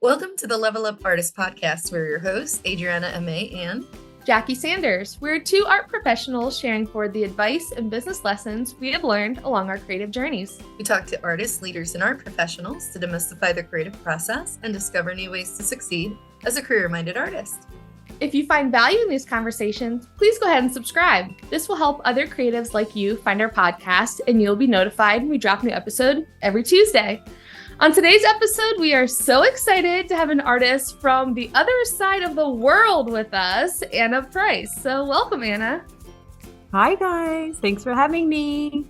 Welcome to the Level Up Artist Podcast. We're your hosts, Adriana Amay and Jackie Sanders. We're two art professionals sharing forward the advice and business lessons we have learned along our creative journeys. We talk to artists, leaders, and art professionals to demystify the creative process and discover new ways to succeed as a career-minded artist. If you find value in these conversations, please go ahead and subscribe. This will help other creatives like you find our podcast, and you'll be notified when we drop a new episode every Tuesday. On today's episode, we are so excited to have an artist from the other side of the world with us, Anna Price. So welcome, Anna. Hi, guys. Thanks for having me.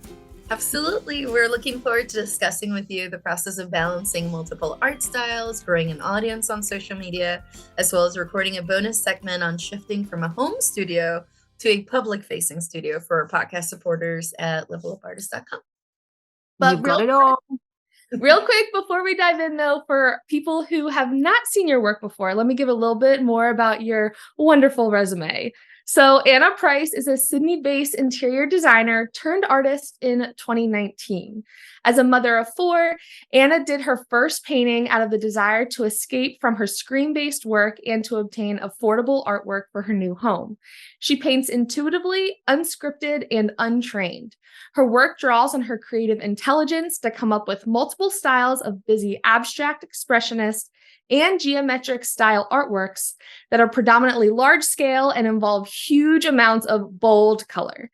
Absolutely. We're looking forward to discussing with you the process of balancing multiple art styles, growing an audience on social media, as well as recording a bonus segment on shifting from a home studio to a public-facing studio for our podcast supporters at levelupartist.com. But you got it all. Real quick, before we dive in, though, for people who have not seen your work before, let me give a little bit more about your wonderful resume. So Anna Price is a Sydney-based interior designer turned artist in 2019. As a mother of four, Anna did her first painting out of the desire to escape from her screen-based work and to obtain affordable artwork for her new home. She paints intuitively, unscripted, and untrained. Her work draws on her creative intelligence to come up with multiple styles of busy abstract expressionist and geometric style artworks that are predominantly large scale and involve huge amounts of bold color.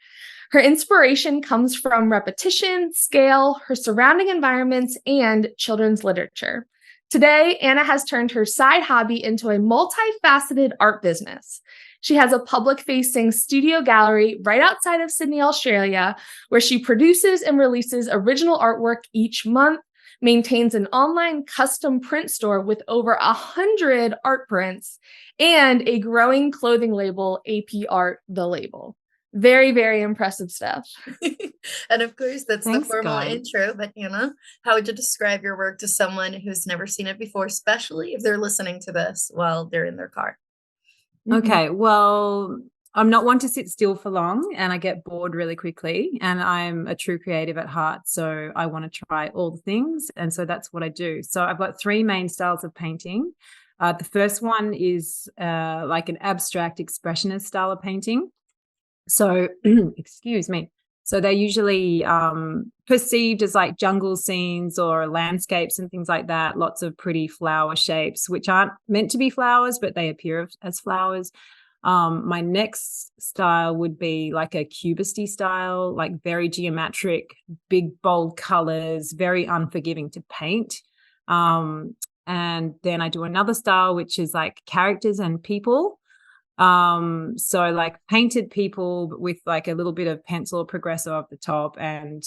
Her inspiration comes from repetition, scale, her surrounding environments, and children's literature. Today, Anna has turned her side hobby into a multifaceted art business. She has a public-facing studio gallery right outside of Sydney, Australia, where she produces and releases original artwork each month, maintains an online custom print store with over 100 art prints, and a growing clothing label, AP Art The Label. Very, very impressive stuff. And of course, that's Thanks, the formal guys. intro. But Anna, how would you describe your work to someone who's never seen it before, especially if they're listening to this while they're in their car? Okay, well, I'm not one to sit still for long and I get bored really quickly, and I'm a true creative at heart. So I want to try all the things. And so that's what I do. So I've got three main styles of painting. The first one is like an abstract expressionist style of painting. So, excuse me. So they're usually perceived as like jungle scenes or landscapes and things like that. Lots of pretty flower shapes, which aren't meant to be flowers, but they appear as flowers. My next style would be like a cubisty style, like very geometric, big, bold colors, very unforgiving to paint. And then I do another style, which is like characters and people. So like painted people with like a little bit of pencil progressive at the top and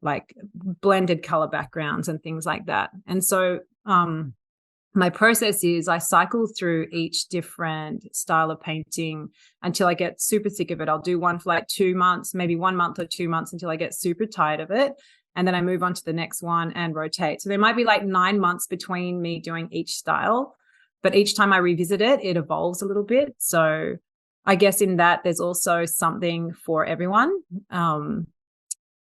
like blended color backgrounds and things like that. And so my process is I cycle through each different style of painting until I get super sick of it. I'll do one for like 2 months, maybe 1 month or 2 months until I get super tired of it. And then I move on to the next one and rotate. So there might be like 9 months between me doing each style. But each time I revisit it, it evolves a little bit. So I guess in that there's also something for everyone.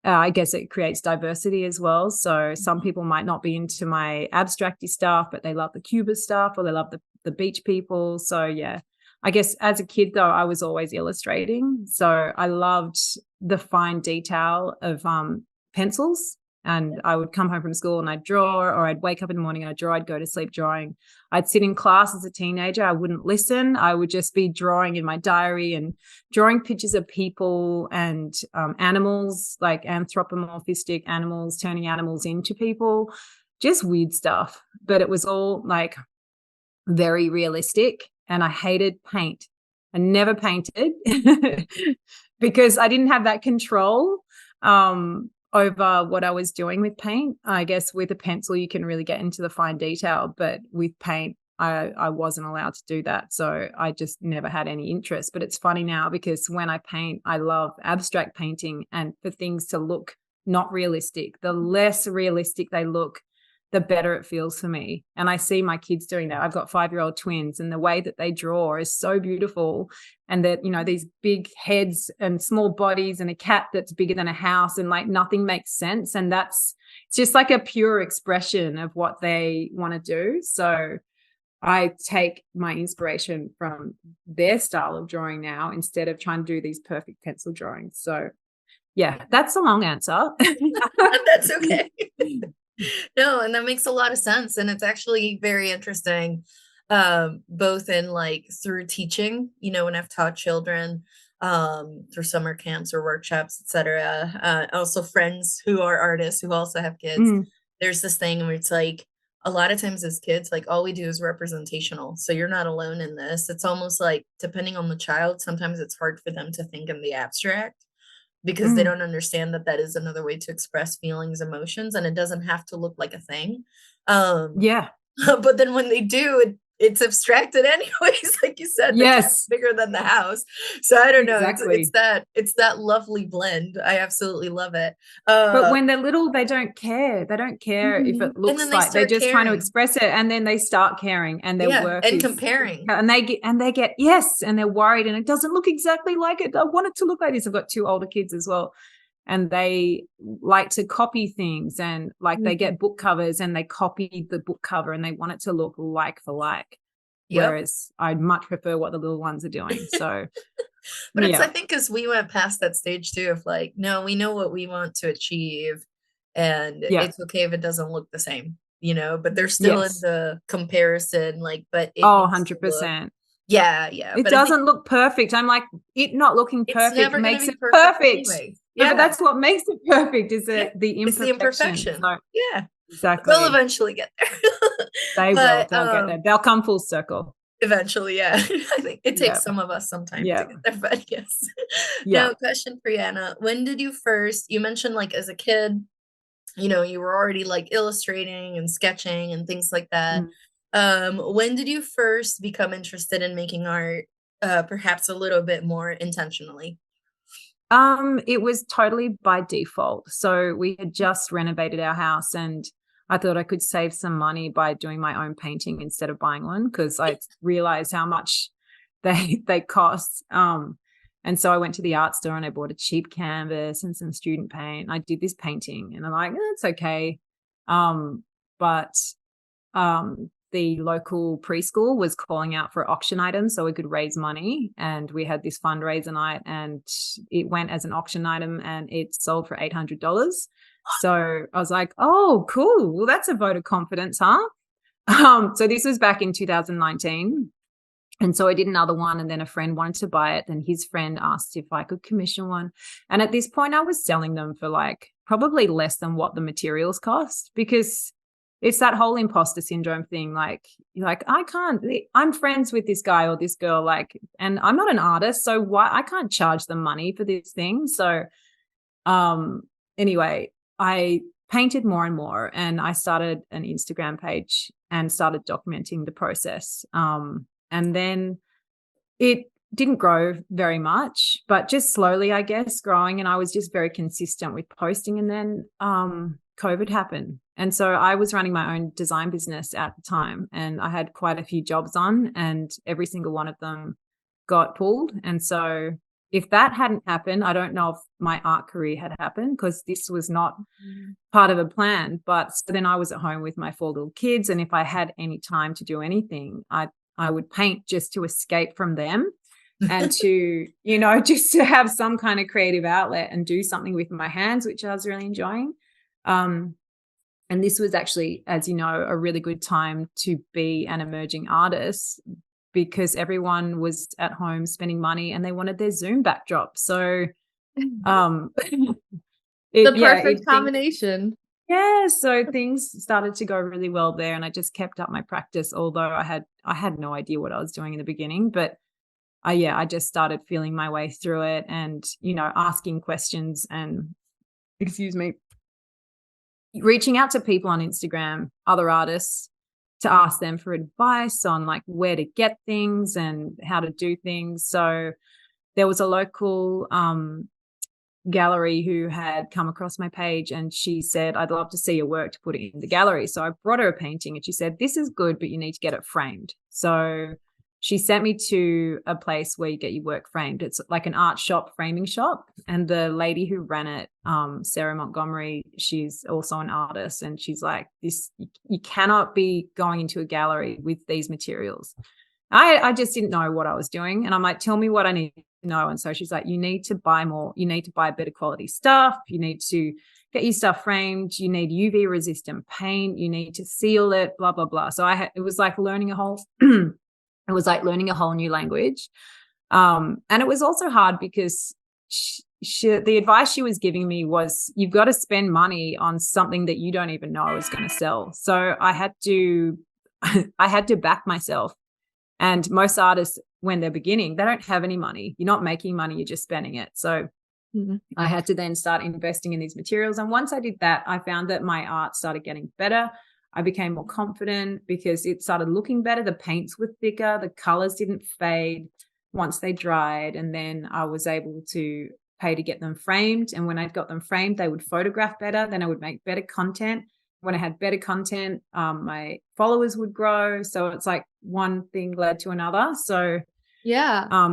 I guess it creates diversity as well. So some people might not be into my abstracty stuff, but they love the cubist stuff or they love the beach people. So yeah, I guess as a kid though, I was always illustrating. So I loved the fine detail of pencils. And I would come home from school and I'd draw, or I'd wake up in the morning and I'd draw, I'd go to sleep drawing. I'd sit in class as a teenager. I wouldn't listen. I would just be drawing in my diary and drawing pictures of people and animals, like anthropomorphistic animals, turning animals into people, just weird stuff. But it was all like very realistic. And I hated paint. I never painted because I didn't have that control over what I was doing with paint. I guess with a pencil, you can really get into the fine detail, but with paint, I wasn't allowed to do that. So I just never had any interest. But it's funny now because when I paint, I love abstract painting and for things to look not realistic. The less realistic they look, the better it feels for me. And I see my kids doing that. I've got 5-year-old twins, and the way that they draw is so beautiful. And that, these big heads and small bodies and a cat that's bigger than a house, and like nothing makes sense. And it's just like a pure expression of what they want to do. So I take my inspiration from their style of drawing now, instead of trying to do these perfect pencil drawings. So yeah, that's a long answer. That's okay. No, and that makes a lot of sense. And it's actually very interesting, both in like through teaching, when I've taught children, through summer camps or workshops, etc. Also friends who are artists who also have kids. There's this thing where it's like, a lot of times as kids, like all we do is representational. So you're not alone in this. It's almost like, depending on the child, sometimes it's hard for them to think in the abstract, because they don't understand that is another way to express feelings, emotions, and it doesn't have to look like a thing. Yeah. But then when they do, it's abstracted anyways, like you said. Yes, bigger than the house. So I don't know. Exactly. It's that lovely blend. I absolutely love it. But when they're little, they don't care. They don't care if it looks then like they're just trying to caring. express it, and then they start caring, and their work and is comparing. and they get yes, and they're worried, and it doesn't look exactly like it. I want it to look like this. I've got 2 older kids as well, and they like to copy things, and like they get book covers and they copy the book cover, and they want it to look like for like. Yep. Whereas I'd much prefer what the little ones are doing. So but it's, I think, because we went past that stage too of like, no, we know what we want to achieve, and it's okay if it doesn't look the same, but they're still in the comparison, like, but it 100%. Yeah. It doesn't look perfect. I'm like, it not looking perfect makes it perfect. Anyway. Yeah, but that's what makes it perfect, is the imperfection. So, yeah, exactly. They'll eventually get there. They will. They'll get there. They'll come full circle. Eventually, yeah. I think it takes some of us some time to get there, but yes. Now, question for Anna. When did you mentioned like as a kid, you were already like illustrating and sketching and things like that. When did you first become interested in making art, perhaps a little bit more intentionally? It was totally by default. So we had just renovated our house, and I thought I could save some money by doing my own painting instead of buying one, because I realized how much they cost. And so I went to the art store and I bought a cheap canvas and some student paint. I did this painting, and I'm like, it's okay. But the local preschool was calling out for auction items so we could raise money, and we had this fundraiser night, and it went as an auction item, and it sold for $800. So I was like, oh, cool. Well, that's a vote of confidence, huh? So this was back in 2019. And so I did another one, and then a friend wanted to buy it, and his friend asked if I could commission one. And at this point I was selling them for like probably less than what the materials cost, because it's that whole imposter syndrome thing. Like, you're like, I'm friends with this guy or this girl, like, and I'm not an artist, so why I can't charge them money for this thing. So anyway, I painted more and more, and I started an Instagram page and started documenting the process. And then it didn't grow very much, but just slowly, I guess, growing. And I was just very consistent with posting. And then COVID happened. And so I was running my own design business at the time, and I had quite a few jobs on, and every single one of them got pulled. And so if that hadn't happened, I don't know if my art career had happened, because this was not part of a plan. But so then I was at home with my 4 little kids, and if I had any time to do anything, I would paint just to escape from them and to, just to have some kind of creative outlet and do something with my hands, which I was really enjoying. And this was actually, as you know, a really good time to be an emerging artist, because everyone was at home spending money and they wanted their Zoom backdrop. So the perfect combination. Yeah, so things started to go really well there, and I just kept up my practice, although I had no idea what I was doing in the beginning. But I just started feeling my way through it, and asking questions, and reaching out to people on Instagram, other artists, to ask them for advice on like where to get things and how to do things. So there was a local gallery who had come across my page, and she said, I'd love to see your work to put it in the gallery. So I brought her a painting and she said, this is good, but you need to get it framed. So she sent me to a place where you get your work framed. It's like an art shop, framing shop. And the lady who ran it, Sarah Montgomery, she's also an artist. And she's like, you cannot be going into a gallery with these materials. I just didn't know what I was doing. And I'm like, tell me what I need to know. And so she's like, you need to buy more. You need to buy better quality stuff. You need to get your stuff framed. You need UV resistant paint. You need to seal it, blah, blah, blah. So it was like learning a whole, it was like learning a whole new language. And it was also hard because the advice she was giving me was, you've got to spend money on something that you don't even know is going to sell. So I had to back myself. And most artists, when they're beginning, they don't have any money. You're not making money, you're just spending it. So I had to then start investing in these materials. And once I did that, I found that my art started getting better. I became more confident because it started looking better. The paints were thicker, the colors didn't fade once they dried. And then I was able to pay to get them framed. And when I got them framed, they would photograph better. Then I would make better content. When I had better content, my followers would grow. So it's like one thing led to another. So yeah.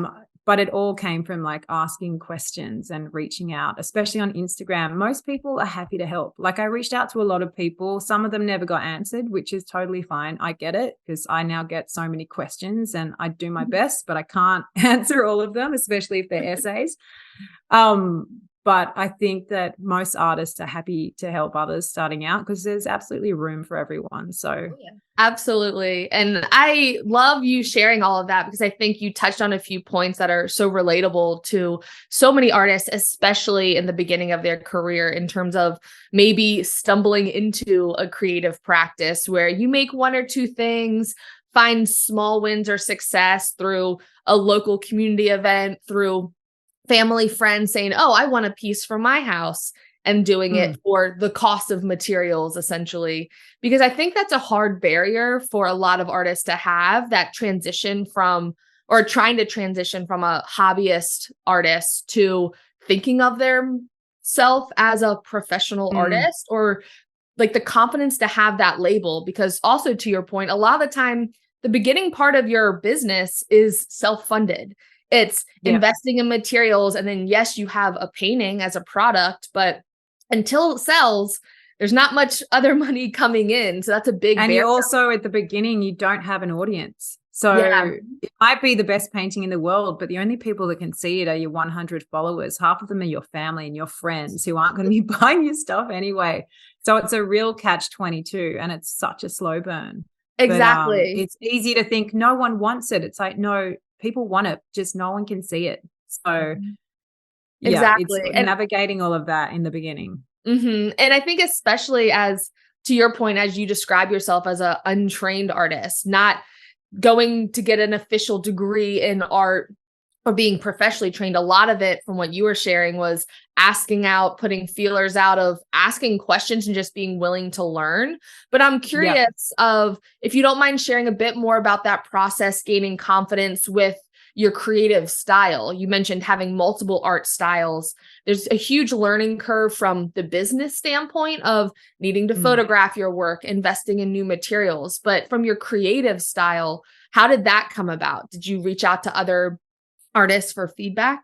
But it all came from like asking questions and reaching out, especially on Instagram. Most people are happy to help. Like I reached out to a lot of people. Some of them never got answered, which is totally fine. I get it because I now get so many questions and I do my best, but I can't answer all of them, especially if they're essays. But I think that most artists are happy to help others starting out because there's absolutely room for everyone. So absolutely. And I love you sharing all of that because I think you touched on a few points that are so relatable to so many artists, especially in the beginning of their career, in terms of maybe stumbling into a creative practice where you make one or two things, find small wins or success through a local community event, through family friends saying, oh, I want a piece for my house, and doing it for the cost of materials, essentially. Because I think that's a hard barrier for a lot of artists to have, that transition from, or trying to transition from a hobbyist artist to thinking of their self as a professional artist, or like the confidence to have that label. Because also, to your point, a lot of the time, the beginning part of your business is self-funded. It's investing in materials. And then, yes, you have a painting as a product, but until it sells, there's not much other money coming in. So that's a big barrier. You also, at the beginning, you don't have an audience. So it might be the best painting in the world, but the only people that can see it are your 100 followers. Half of them are your family and your friends who aren't going to be buying your stuff anyway. So it's a real catch-22, and it's such a slow burn. Exactly. But, it's easy to think no one wants it. It's like, no, people want it, just no one can see it. So exactly. It's navigating all of that in the beginning. And I think especially as, to your point, as you describe yourself as an untrained artist, not going to get an official degree in art or being professionally trained, a lot of it from what you were sharing was asking out, putting feelers out, of asking questions and just being willing to learn. But I'm curious of, if you don't mind sharing a bit more about that process, gaining confidence with your creative style. You mentioned having multiple art styles. There's a huge learning curve from the business standpoint of needing to photograph your work, investing in new materials. But from your creative style, how did that come about? Did you reach out to other artists for feedback?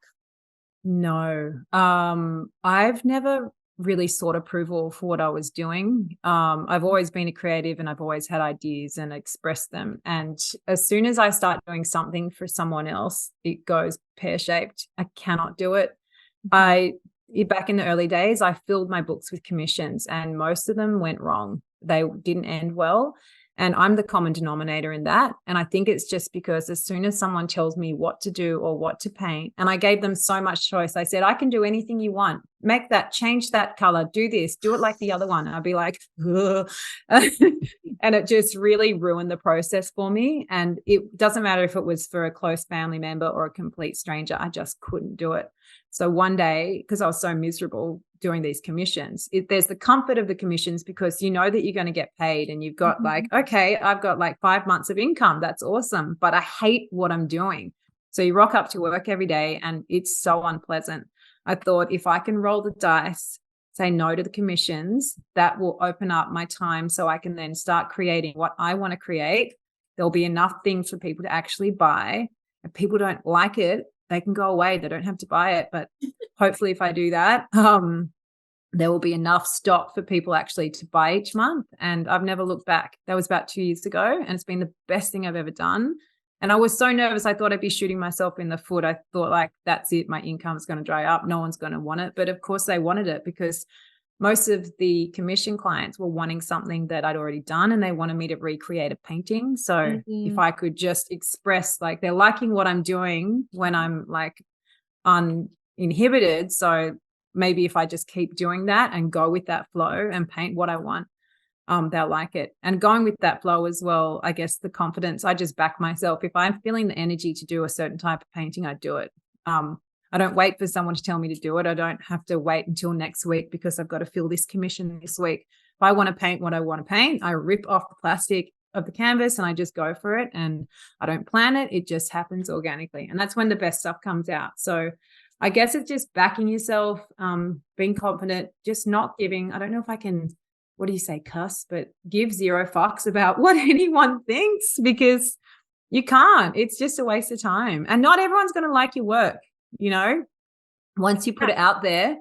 No, I've never really sought approval for what I was doing. I've always been a creative and I've always had ideas and expressed them. And as soon as I start doing something for someone else, it goes pear-shaped. I cannot do it. Back in the early days, I filled my books with commissions and most of them went wrong. They didn't end well. And I'm the common denominator in that. And I think it's just because as soon as someone tells me what to do or what to paint, and I gave them so much choice, I said, I can do anything you want. Make that, change that color, do this, do it like the other one. And I'd be like, ugh. And it just really ruined the process for me. And it doesn't matter if it was for a close family member or a complete stranger, I just couldn't do it. So one day, because I was so miserable doing these commissions, there's the comfort of the commissions because you know that you're going to get paid and you've got like, okay, I've got like 5 months of income. That's awesome. But I hate what I'm doing. So you rock up to work every day and it's so unpleasant. I thought if I can roll the dice, say no to the commissions, that will open up my time so I can then start creating what I want to create. There'll be enough things for people to actually buy. If people don't like it, they can go away. They don't have to buy it. But hopefully if I do that, there will be enough stock for people actually to buy each month. And I've never looked back. That was about 2 years ago, and it's been the best thing I've ever done. And I was so nervous. I thought I'd be shooting myself in the foot. I thought, like, that's it. My income is going to dry up. No one's going to want it. But of course they wanted it, because most of the commission clients were wanting something that I'd already done, and they wanted me to recreate a painting. So if I could just express, like, they're liking what I'm doing when I'm like uninhibited. So maybe if I just keep doing that and go with that flow and paint what I want, they'll like it. And going with that flow as well, I guess the confidence, I just back myself. If I'm feeling the energy to do a certain type of painting, I do it. I don't wait for someone to tell me to do it. I don't have to wait until next week because I've got to fill this commission this week. If I want to paint what I want to paint, I rip off the plastic of the canvas and I just go for it, and I don't plan it. It just happens organically. And that's when the best stuff comes out. So I guess it's just backing yourself, being confident, just not giving, I don't know if I can, what do you say, cuss, but give zero fucks about what anyone thinks, because you can't. It's just a waste of time. And not everyone's going to like your work. You know, once you put it out there,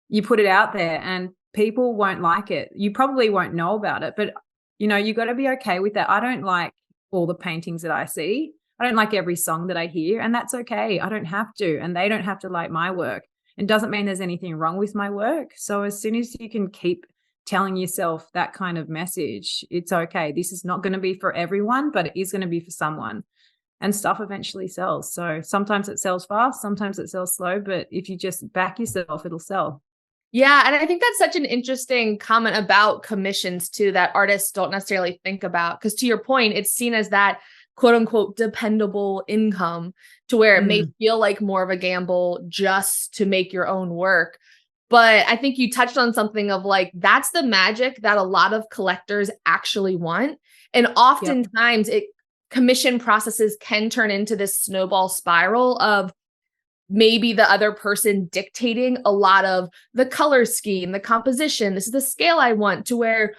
you put it out there and people won't like it. You probably won't know about it, but you know, you got to be okay with that. I don't like all the paintings that I see. I don't like every song that I hear, and that's okay. I don't have to, and they don't have to like my work. It doesn't mean there's anything wrong with my work. So as soon as you can keep telling yourself that kind of message, it's okay. This is not going to be for everyone, but it is going to be for someone. And stuff eventually sells. So sometimes it sells fast, sometimes it sells slow, but if you just back yourself, it'll sell. Yeah. And I think that's such an interesting comment about commissions too, that artists don't necessarily think about. Because to your point, it's seen as that quote unquote dependable income, to where it may feel like more of a gamble just to make your own work. But I think you touched on something of like, that's the magic that a lot of collectors actually want. And oftentimes commission processes can turn into this snowball spiral of maybe the other person dictating a lot of the color scheme, the composition. This is the scale I want, to where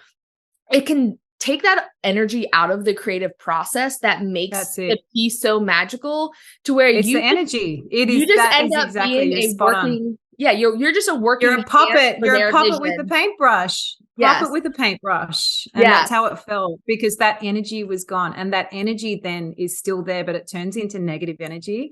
it can take that energy out of the creative process that makes the piece so magical, to where it's the energy. It is. You just end up being a working. Yeah, you're just a working. You're a puppet. You're a puppet with a paintbrush. Puppet with a paintbrush. And that's how it felt, because that energy was gone. And that energy then is still there, but it turns into negative energy.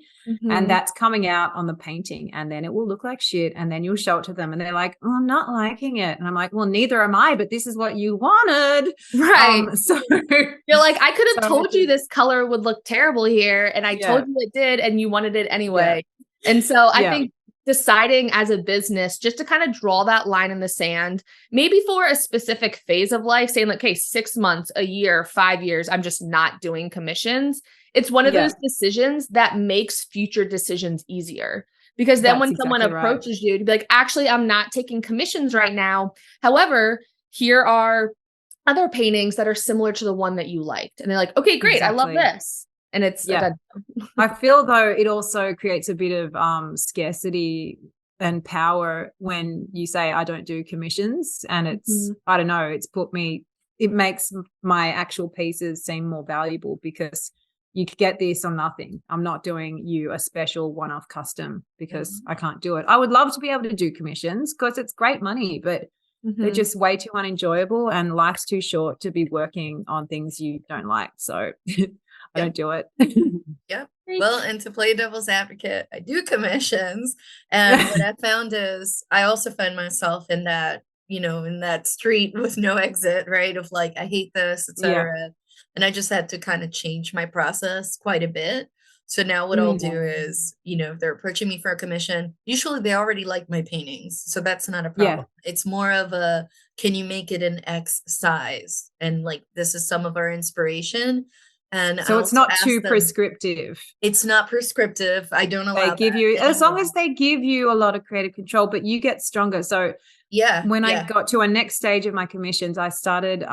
And that's coming out on the painting. And then it will look like shit. And then you'll show it to them and they're like, oh, I'm not liking it. And I'm like, well, neither am I, but this is what you wanted. Right. So you're like, I could have told you this color would look terrible here. And I told you it did. And you wanted it anyway. Yeah. And so I think deciding as a business just to kind of draw that line in the sand, maybe for a specific phase of life, saying like, okay, 6 months, a year, 5 years, I'm just not doing commissions. It's one of those decisions that makes future decisions easier. Because then when someone approaches you to be like, actually, I'm not taking commissions right now. However, here are other paintings that are similar to the one that you liked. And they're like, okay, great. I love this. And it's I feel though it also creates a bit of scarcity and power when you say I don't do commissions, and it's I don't know, it makes my actual pieces seem more valuable, because you could get this or nothing. I'm not doing you a special one-off custom because I can't do it. I would love to be able to do commissions because it's great money, but they're just way too unenjoyable, and life's too short to be working on things you don't like. So I don't do it. Well, and to play devil's advocate, I do commissions. And what I found is I also find myself in that, you know, in that street with no exit, right? Of like, I hate this, etc. And I just had to kind of change my process quite a bit. So now what I'll do is, you know, if they're approaching me for a commission, usually they already like my paintings. So that's not a problem. It's more of a, can you make it an X size? And like, this is some of our inspiration. And so it's not too prescriptive. It's not prescriptive. I don't allow they give you, as long as they give you a lot of creative control, but you get stronger. So when I got to a next stage of my commissions, I started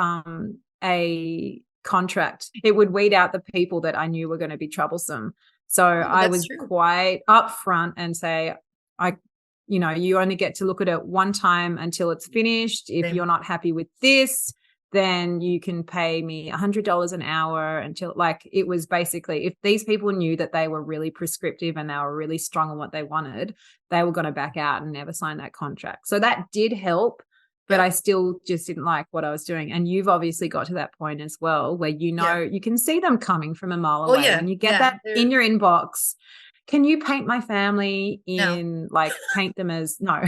a contract. It would weed out the people that I knew were going to be troublesome. So I that's was true. quite upfront and say, you only get to look at it one time until it's finished. If Same. you're not happy with this, then you can pay me $100 an hour until, like, it was basically, if these people knew that they were really prescriptive and they were really strong on what they wanted, they were going to back out and never sign that contract. So that did help, but I still just didn't like what I was doing. And you've obviously got to that point as well, where, you can see them coming from a mile away. yeah. When you get Yeah. that in your inbox, can you paint my family No. in, like, paint them as, no,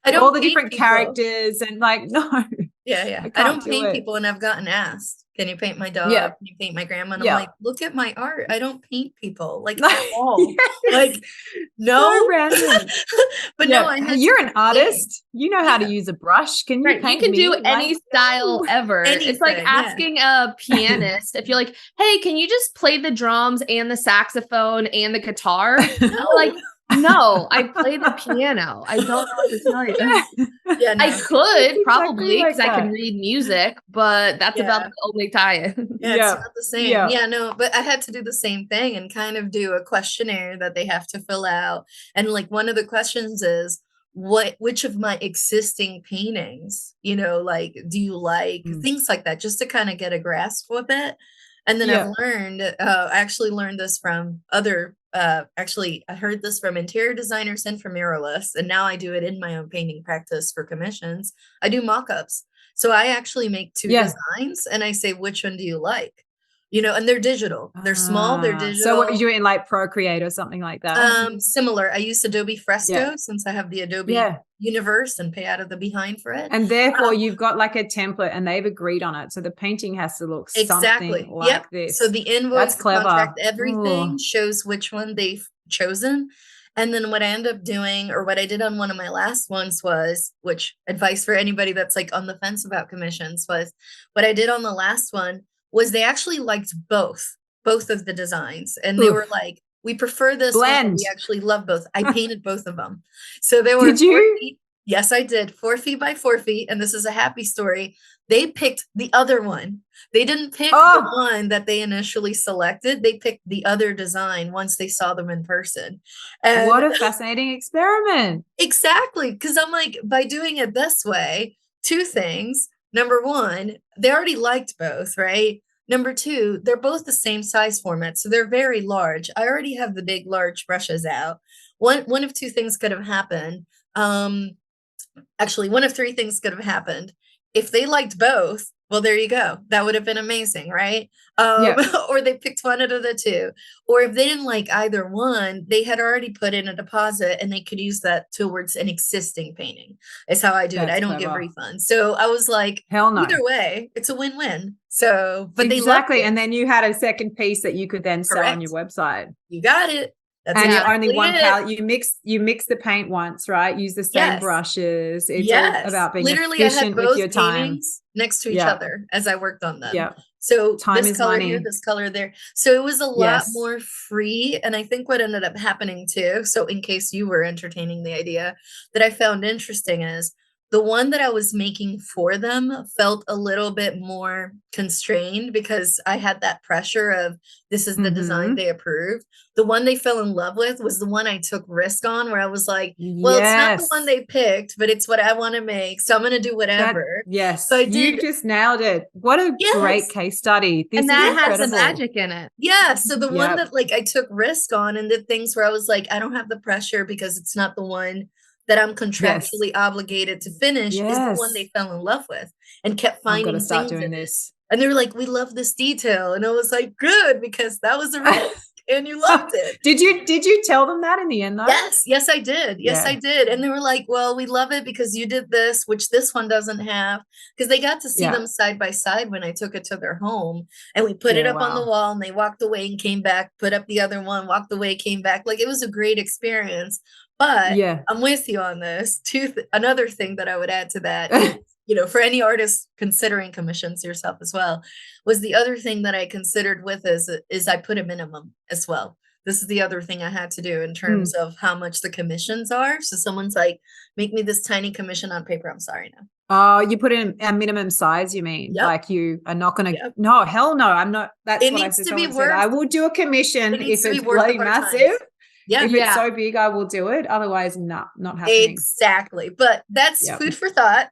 I don't all the paint different people. characters and, like, no. Yeah. I can't don't do paint it. people, and I've gotten asked, can you paint my dog? Yeah. Can you paint my grandma? And I'm Yeah. like, look at my art. I don't paint people, like, No. at all. Yes. Like, no. So random. But Yeah. no, I had You're to an explain. artist. You know how to Yeah. use a brush. Can you Right. You paint can me? do Like, any style no. ever. It's like Anything, yeah. asking a pianist if you're like, hey, can you just play the drums and the saxophone and the guitar? No. Like, no, I play the piano. I don't know what to tell you. Yeah, no. I could It's probably exactly because like I can that. read music, but that's about Yeah. the only tie-in. Yeah, Yeah. it's not the same. Yeah. Yeah, no, but I had to do the same thing and kind of do a questionnaire that they have to fill out. And like one of the questions is, which of my existing paintings, like, do you like? Mm. Things like that, just to kind of get a grasp of it. And then Yeah. I've learned, I actually learned this from I heard this from interior designers and from muralists, and now I do it in my own painting practice for commissions. I do mock-ups. So I actually make two Yeah. designs and I say, which one do you like? And they're digital. They're small, they're digital. So what, you in like Procreate or something like that? Similar. I use Adobe Fresco Yeah. since I have the Adobe Yeah. Universe and pay out of the behind for it. And therefore you've got like a template and they've agreed on it. So the painting has to look Exactly. something like this. So the invoice, That's clever. the contract, everything Ooh. shows which one they've chosen. And then what I end up doing, or what I did on one of my last ones was, which advice for anybody that's like on the fence about commissions, was what I did on the last one was they actually liked both of the designs. And they were like, we prefer this one, and we actually love both. I painted both of them. So they were Did you? 4 feet. Yes, I did. 4 feet by 4 feet. And this is a happy story. They picked the other one. They didn't pick the one that they initially selected. They picked the other design once they saw them in person. And what a fascinating experiment. Exactly. Because I'm like, by doing it this way, two things. Number one, they already liked both, right? Number two, they're both the same size format. So they're very large. I already have the big, large brushes out. One of two things could have happened. Actually, one of three things could have happened. If they liked both, well, there you go. That would have been amazing, right? Or they picked one out of the two. Or if they didn't like either one, they had already put in a deposit and they could use that towards an existing painting. Is how I do it. I don't give refunds. So I was like, hell no. Either way, it's a win-win. So, but exactly. They loved it. And then you had a second piece that you could then sell on your website. You got it. That's and exactly you're only one it. palette. You mix the paint once, right? Use the same brushes. It's all about being efficient with your time next to each other as I worked on them. Yeah. So time this is color money. here, this color there. So it was a lot more free. And I think what ended up happening too, so in case you were entertaining the idea, that I found interesting is the one that I was making for them felt a little bit more constrained because I had that pressure of this is the design they approved. The one they fell in love with was the one I took risk on, where I was like, well, it's not the one they picked, but it's what I want to make. So I'm going to do whatever. So you just nailed it. What a great case study. This and that is has incredible. the magic in it. Yeah. So the one that like I took risk on and did things where I was like, I don't have the pressure because it's not the one that I'm contractually obligated to finish is the one they fell in love with and kept finding things start in doing it. this. And they were like, we love this detail. And I was like, good, because that was a risk and you loved it. Did you tell them that in the end though? Yes, I did. I did. And they were like, well, we love it because you did this, which this one doesn't have, because they got to see them side by side when I took it to their home and we put it up on the wall and they walked away and came back, put up the other one, walked away, came back. Like it was a great experience. But I'm with you on this. Another thing that I would add to that is, for any artist considering commissions yourself as well, was the other thing that I considered with is I put a minimum as well. This is the other thing I had to do in terms of how much the commissions are. So someone's like, make me this tiny commission on paper. I'm sorry, no. Oh, you put in a minimum size, you mean? Yep. Like you are not going to, Yep. no, hell no, I'm not. That's It what I needs said. to be Someone said, I worth will do a commission it needs if to be it's worth bloody our massive. times. Yeah. If Yeah. it's so big, I will do it. Otherwise, not happening. Exactly. But that's Yep. food for thought.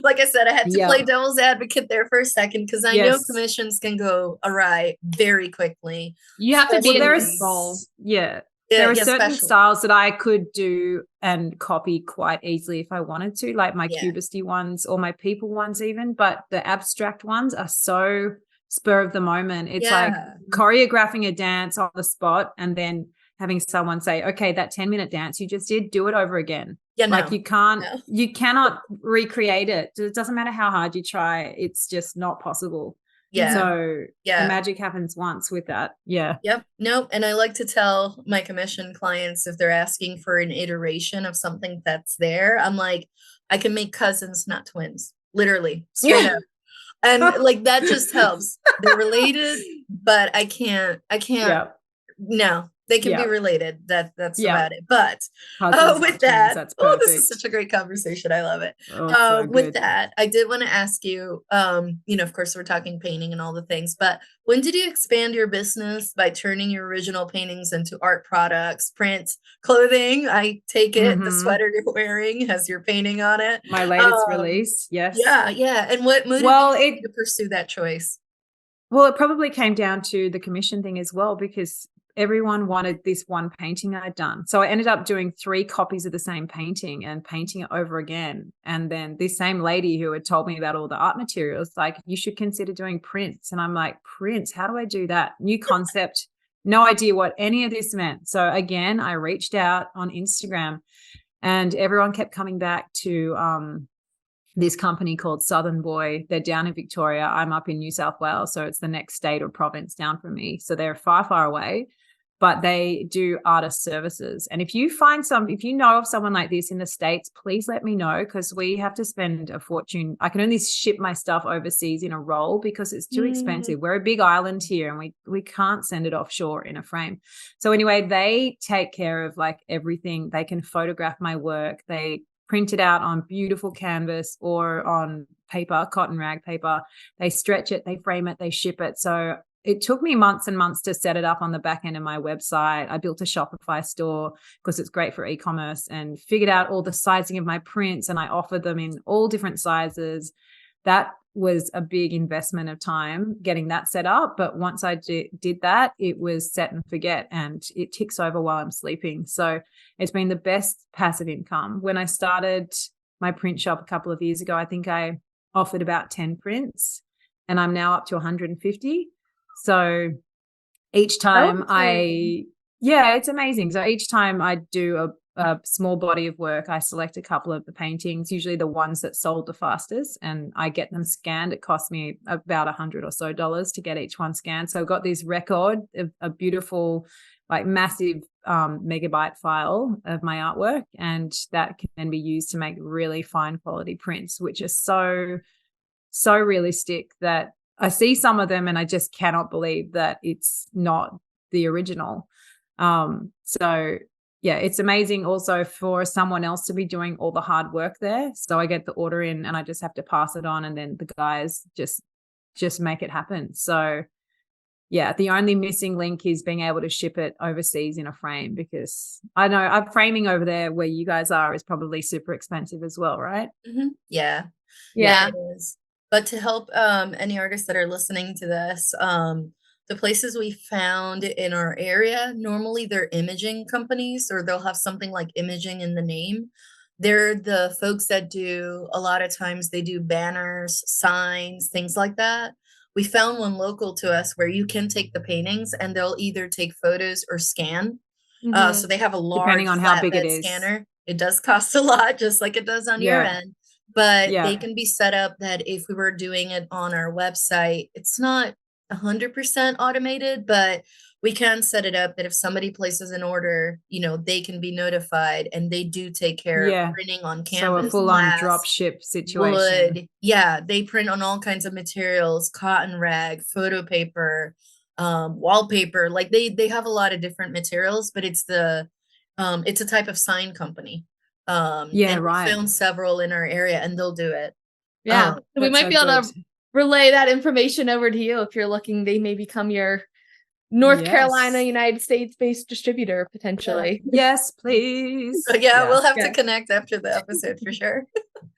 Like I said, I had to Yep. play devil's advocate there for a second because I know Yes. commissions can go awry very quickly. You have to be Well, in there control. yeah. Yeah, There are yeah, certain especially. styles that I could do and copy quite easily if I wanted to, like my Yeah. cubisty ones or my people ones even, but the abstract ones are so spur of the moment. It's like Yeah. choreographing a dance on the spot and then having someone say, okay, that 10-minute dance you just did, do it over again. Yeah, Like no. you cannot recreate it. It doesn't matter how hard you try. It's just not possible. Yeah. So the Yeah. magic happens once with that. Yeah. Yep. Nope. And I like to tell my commission clients if they're asking for an iteration of something that's there, I'm like, I can make cousins, not twins. Literally, straight up. And like that just helps. They're related, but I can't, Yeah. no, they can be Yeah. related. That's Yeah. about it. But Cousins, with not twins, that, that's oh, this is perfect. such a great conversation. I love it. Oh, it's so With good. that, I did want to ask you, of course, we're talking painting and all the things, but when did you expand your business by turning your original paintings into art products, prints, clothing? I take it the Mhm. sweater you're wearing has your painting on it. My latest release, yes. Yeah, yeah. And what motivated Well, you to pursue that choice? Well, it probably came down to the commission thing as well, because everyone wanted this one painting I'd done. So I ended up doing 3 copies of the same painting and painting it over again. And then this same lady who had told me about all the art materials, like, you should consider doing prints. And I'm like, prints, how do I do that? New concept, no idea what any of this meant. So again, I reached out on Instagram and everyone kept coming back to this company called Southern Boy. They're down in Victoria. I'm up in New South Wales. So it's the next state or province down from me. So they're far, far away, but they do artist services. And if you know of someone like this in the States, please let me know, because we have to spend a fortune. I can only ship my stuff overseas in a roll because it's too expensive. We're a big island here and we can't send it offshore in a frame. So anyway, they take care of like everything. They can photograph my work. They print it out on beautiful canvas or on paper, cotton rag paper. They stretch it, they frame it, they ship it. So it took me months and months to set it up on the back end of my website. I built a Shopify store because it's great for e-commerce, and figured out all the sizing of my prints, and I offered them in all different sizes. That was a big investment of time getting that set up. But once I did that, it was set and forget, and it ticks over while I'm sleeping. So it's been the best passive income. When I started my print shop a couple of years ago, I think I offered about 10 prints, and I'm now up to 150. So each time it's amazing. So each time I do a small body of work, I select a couple of the paintings, usually the ones that sold the fastest, and I get them scanned. It costs me about $100 or so to get each one scanned. So I've got this record of a beautiful, like massive megabyte file of my artwork, and that can then be used to make really fine quality prints, which are so realistic that I see some of them and I just cannot believe that it's not the original. So yeah, it's amazing also for someone else to be doing all the hard work there. So I get the order in and I just have to pass it on, and then the guys just make it happen. So yeah, the only missing link is being able to ship it overseas in a frame, because I know framing over there where you guys are is probably super expensive as well, right? Mm-hmm. Yeah. Yeah. It is. But to help any artists that are listening to this, the places we found in our area, normally they're imaging companies, or they'll have something like imaging in the name. They're the folks that do, a lot of times they do banners, signs, things like that. We found one local to us where you can take the paintings and they'll either take photos or scan. So they have a large Depending on how big it flatbed is. scanner. It does cost a lot, just like it does on your Yeah. end. But Yeah. they can be set up that if we were doing it on our website, it's not 100% automated, but we can set it up that if somebody places an order, they can be notified, and they do take care Yeah. of printing on So a canvas, full-on glass, drop ship situation. wood. Yeah, they print on all kinds of materials, cotton rag, photo paper, wallpaper. Like they have a lot of different materials, but it's a type of sign company. Yeah, and right. we found several in our area, and they'll do it. Yeah. Oh, So we That's might so be able good. to relay that information over to you if you're looking. They may become your North Carolina, Yes. United States based distributor potentially. Yes, please. But yeah, we'll Yes. have to Yeah. connect after the episode for sure.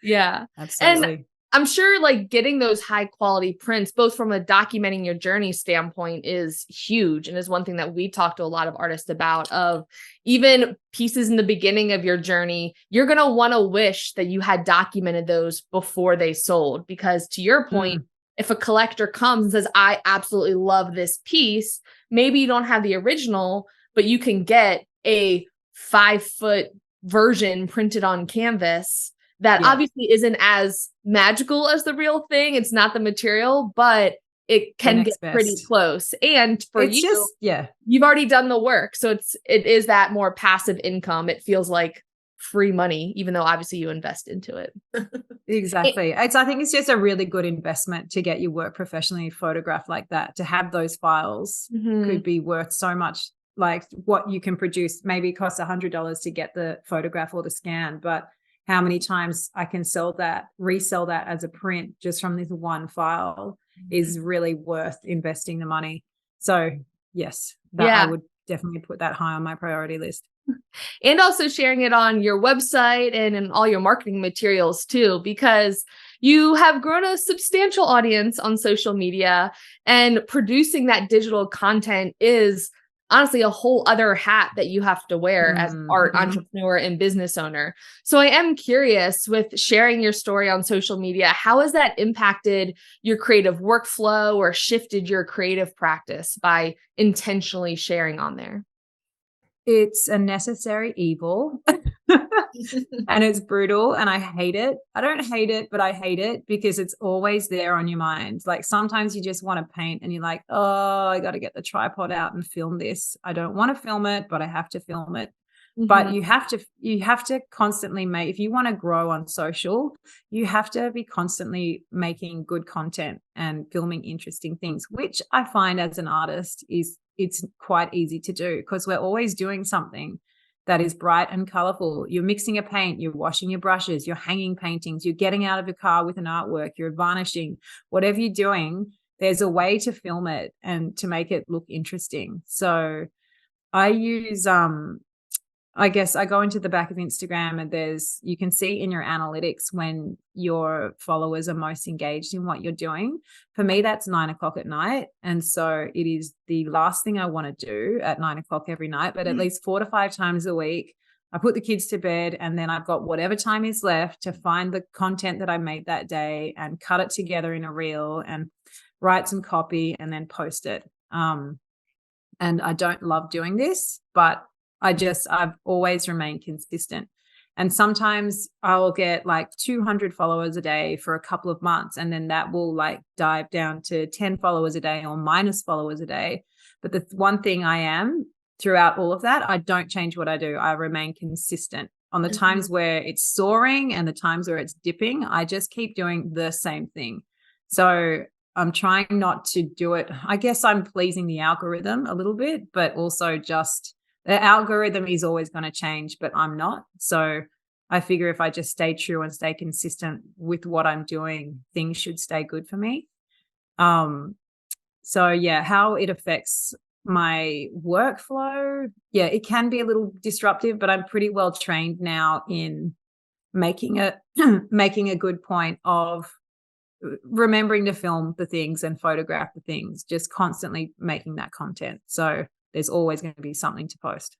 Yeah. And Absolutely. I'm sure like getting those high quality prints, both from a documenting your journey standpoint, is huge and is one thing that we talk to a lot of artists about. Of even pieces in the beginning of your journey, you're going to want to wish that you had documented those before they sold, because to your point, if a collector comes and says, I absolutely love this piece, maybe you don't have the original, but you can get a 5-foot version printed on canvas that Yeah. obviously isn't as magical as the real thing. It's not the material, but it can get next pretty best. close. And for It's you, just, yeah. you've already done the work. So it is that more passive income. It feels like free money, even though obviously you invest into it. Exactly. I think it's just a really good investment to get your work professionally photographed like that. To have those files Mhm. could be worth so much. Like what you can produce, maybe it costs $100 to get the photograph or the scan, but how many times I can resell that as a print just from this one file is really worth investing the money. So yes, that I Yeah. would definitely put that high on my priority list. And also sharing it on your website and in all your marketing materials too, because you have grown a substantial audience on social media, and producing that digital content is honestly a whole other hat that you have to wear as an art Mhm. entrepreneur and business owner. So I am curious, with sharing your story on social media, how has that impacted your creative workflow or shifted your creative practice by intentionally sharing on there? It's a necessary evil. And it's brutal and I hate it. I don't hate it, but I hate it because it's always there on your mind. Like sometimes you just want to paint and you're like, oh, I got to get the tripod out and film this. I don't want to film it, but I have to film it. But Mhm. you have to constantly make, if you want to grow on social, you have to be constantly making good content and filming interesting things, which I find as an artist it's quite easy to do because we're always doing something that is bright and colorful. You're mixing a paint, you're washing your brushes, you're hanging paintings, you're getting out of your car with an artwork, you're varnishing, whatever you're doing, there's a way to film it and to make it look interesting. So I use I guess I go into the back of Instagram and you can see in your analytics when your followers are most engaged in what you're doing. For me, that's 9 o'clock at night. And so it is the last thing I want to do at 9 o'clock every night, but at least 4 to 5 times a week, I put the kids to bed and then I've got whatever time is left to find the content that I made that day and cut it together in a reel and write some copy and then post it. And I don't love doing this, but I've always remained consistent. And sometimes I'll get like 200 followers a day for a couple of months. And then that will like dive down to 10 followers a day or minus followers a day. But the one thing I am throughout all of that, I don't change what I do. I remain consistent. On the times where it's soaring and the times where it's dipping, I just keep doing the same thing. So I'm trying not to do it. I guess I'm pleasing the algorithm a little bit, but also just the algorithm is always going to change, but I'm not. So I figure if I just stay true and stay consistent with what I'm doing, things should stay good for me. So yeah, how it affects my workflow. Yeah, it can be a little disruptive, but I'm pretty well trained now in making making a good point of remembering to film the things and photograph the things, just constantly making that content. So there's always going to be something to post.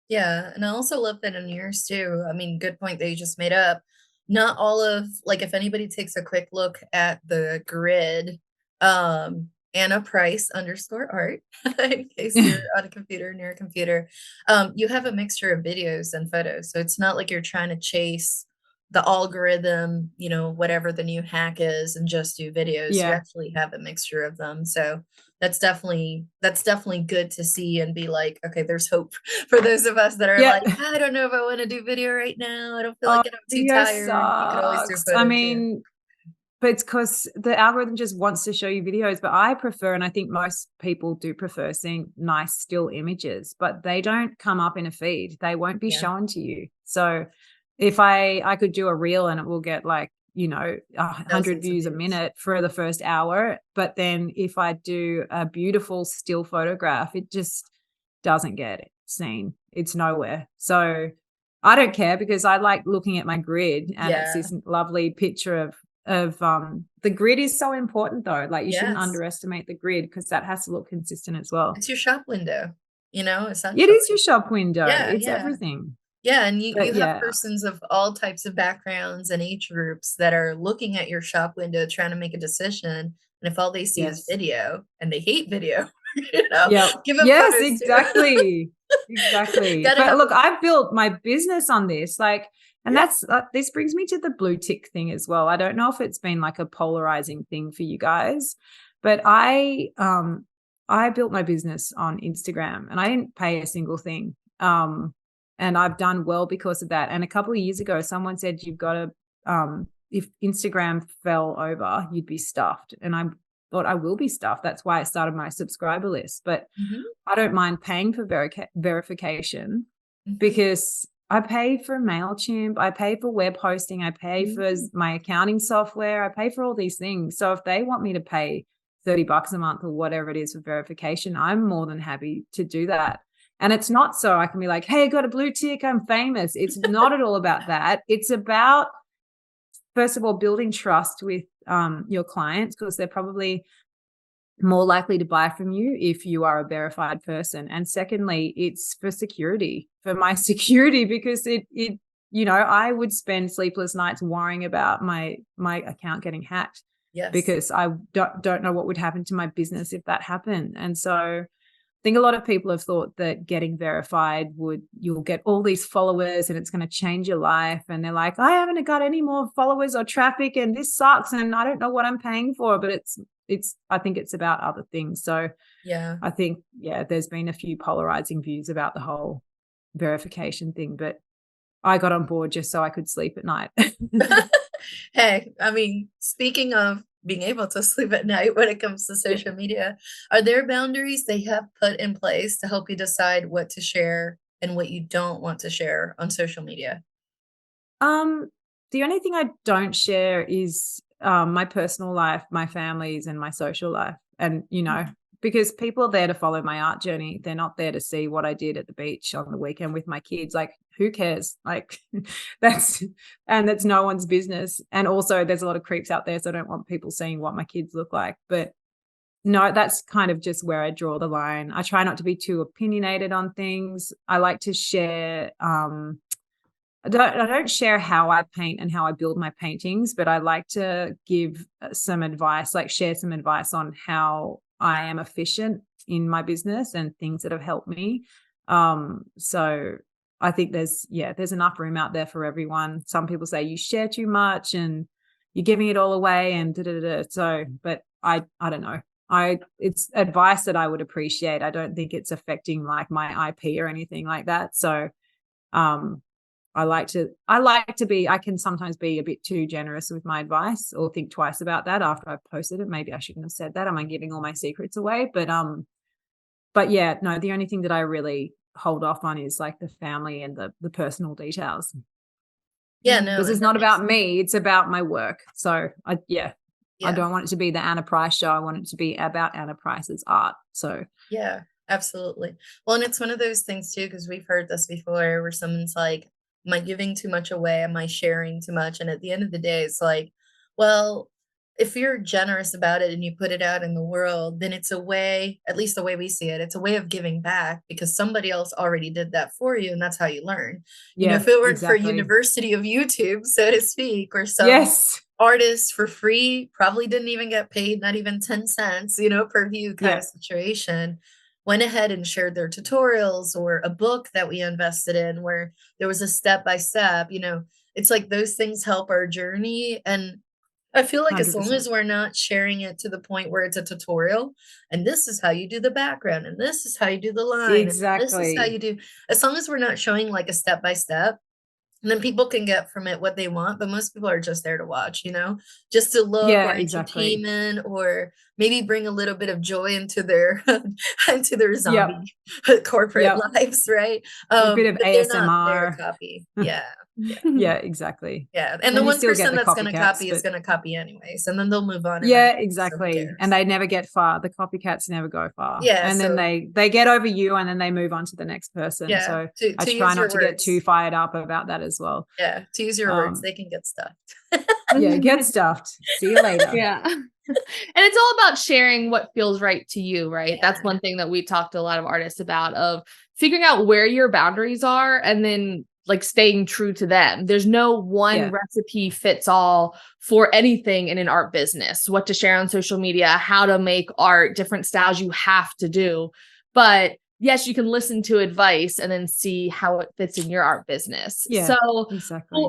Yeah, and I also love that in yours too. I mean, good point that you just made up. Not all of like if anybody takes a quick look at the grid, Anna Price _art, in case you're on a computer near a computer, you have a mixture of videos and photos. So it's not like you're trying to chase the algorithm, you know, whatever the new hack is, and just do videos. You Yeah. actually have a mixture of them. So that's definitely good to see and be like, okay, there's hope for those of us that are Yeah. like, I don't know if I want to do video right now. I don't feel Oh, like it. I'm too video tired. You could always do sucks. I photo too. mean, but it's because the algorithm just wants to show you videos. But I prefer, and I think most people do prefer seeing nice still images, but they don't come up in a feed. They won't be Yeah. shown to you. So if I could do a reel and it will get like 100 Thousands of views a views. minute for the first hour. But then if I do a beautiful still photograph, it just doesn't get seen. It's nowhere. So I don't care, because I like looking at my grid, and it's Yeah. this lovely picture of the grid is so important though. Like, you shouldn't Yes. underestimate the grid, because that has to look consistent as well. It's your shop window, It essentially. is your shop window. Yeah, It's yeah. everything. Yeah, and you But have yeah, persons of all types of backgrounds and age groups that are looking at your shop window trying to make a decision. And if all they see is yes. video and they hate video, Yeah. give them Yes, photos too. exactly. Exactly. Gotta But have look, I've built my business on this. Like, and Yeah. that's this brings me to the blue tick thing as well. I don't know if it's been like a polarizing thing for you guys, but I built my business on Instagram, and I didn't pay a single thing. And I've done well because of that. And a couple of years ago, someone said, you've got to if Instagram fell over, you'd be stuffed. And I thought, I will be stuffed. That's why I started my subscriber list. But Mhm, I don't mind paying for verification, mhm, because I pay for MailChimp, I pay for web hosting, I pay for mhm. my accounting software, I pay for all these things. So if they want me to pay $30 a month or whatever it is for verification, I'm more than happy to do that. And it's not so I can be like, hey, I got a blue tick, I'm famous. It's not at all about that. It's about, first of all, building trust with your clients, because they're probably more likely to buy from you if you are a verified person. And secondly, it's for security, for my security, because I would spend sleepless nights worrying about my account getting hacked, Yes. because I don't know what would happen to my business if that happened. And so I think a lot of people have thought that getting verified you'll get all these followers and it's going to change your life. And they're like, I haven't got any more followers or traffic, and this sucks, and I don't know what I'm paying for. But I think it's about other things. So Yeah. I think, there's been a few polarizing views about the whole verification thing, but I got on board just so I could sleep at night. Hey, speaking of being able to sleep at night when it comes to social media, are there boundaries they have put in place to help you decide what to share and what you don't want to share on social media? The only thing I don't share is my personal life, my family's, and my social life. And, because people are there to follow my art journey. They're not there to see what I did at the beach on the weekend with my kids. Like, who cares? Like, that's no one's business. And also, there's a lot of creeps out there, so I don't want people seeing what my kids look like. But no, that's kind of just where I draw the line. I try not to be too opinionated on things. I like to share I don't share how I paint and how I build my paintings, but I like to give some advice, like share some advice on how I am efficient in my business and things that have helped me. So I think there's enough room out there for everyone. Some people say you share too much and you're giving it all away and da da da. So, but I don't know. It's advice that I would appreciate. I don't think it's affecting like my IP or anything like that. So, I can sometimes be a bit too generous with my advice, or think twice about that after I've posted it. Maybe I shouldn't have said that. Am I giving all my secrets away? But yeah, no, the only thing that I really hold off on is like the family and the personal details. Yeah, no, Because it's and that not makes about me, it's about my work. So I Yeah. don't want it to be the Anna Price show. I want it to be about Anna Price's art. So Yeah, absolutely. Well, and it's one of those things too, because we've heard this before where someone's like, am I giving too much away? Am I sharing too much? And at the end of the day, it's like, well, if you're generous about it and you put it out in the world, then it's a way, at least the way we see it, it's a way of giving back because somebody else already did that for you. And that's how you learn. yeah, If it weren't for exactly. University of YouTube, so to speak, or some Yes. artists for free, probably didn't even get paid, not even 10 cents, per view kind of situation, went ahead and shared their tutorials or a book that we invested in where there was a step by step, it's like those things help our journey. And I feel like as long 100%. as we're not sharing it to the point where it's a tutorial and this is how you do the background and this is how you do the line and this is how Exactly. you do, as long as we're not showing like a step by step, and then people can get from it what they want, but most people are just there to watch, just to look Yeah, or exactly. entertainment or maybe bring a little bit of joy into their into their Yep. zombie corporate Yep. lives, right? A bit of But they're not there to ASMR. copy. Yeah. Yeah. Yeah, exactly. Yeah. And the And you one still get person the that's going to copycats, copy is but going to copy anyways, and then they'll move on yeah, eventually. So who exactly. And cares? they never get far. The copycats never go far. Yeah. And then So they get over you and then they move on to the next person. yeah, So I to try use your not to get too words. fired up about that as well. Yeah, to use your words, Um, they can get stuffed. yeah, get stuffed. See you later. Yeah. And it's all about sharing what feels right to you, right? That's Yeah. one thing that we talked to a lot of artists about, of figuring out where your boundaries are and then like staying true to them. There's no one Yeah. recipe fits all for anything in an art business. What to share on social media, how to make art, different styles you have to do. But yes, you can listen to advice and then see how it fits in your art business. Yeah, So exactly.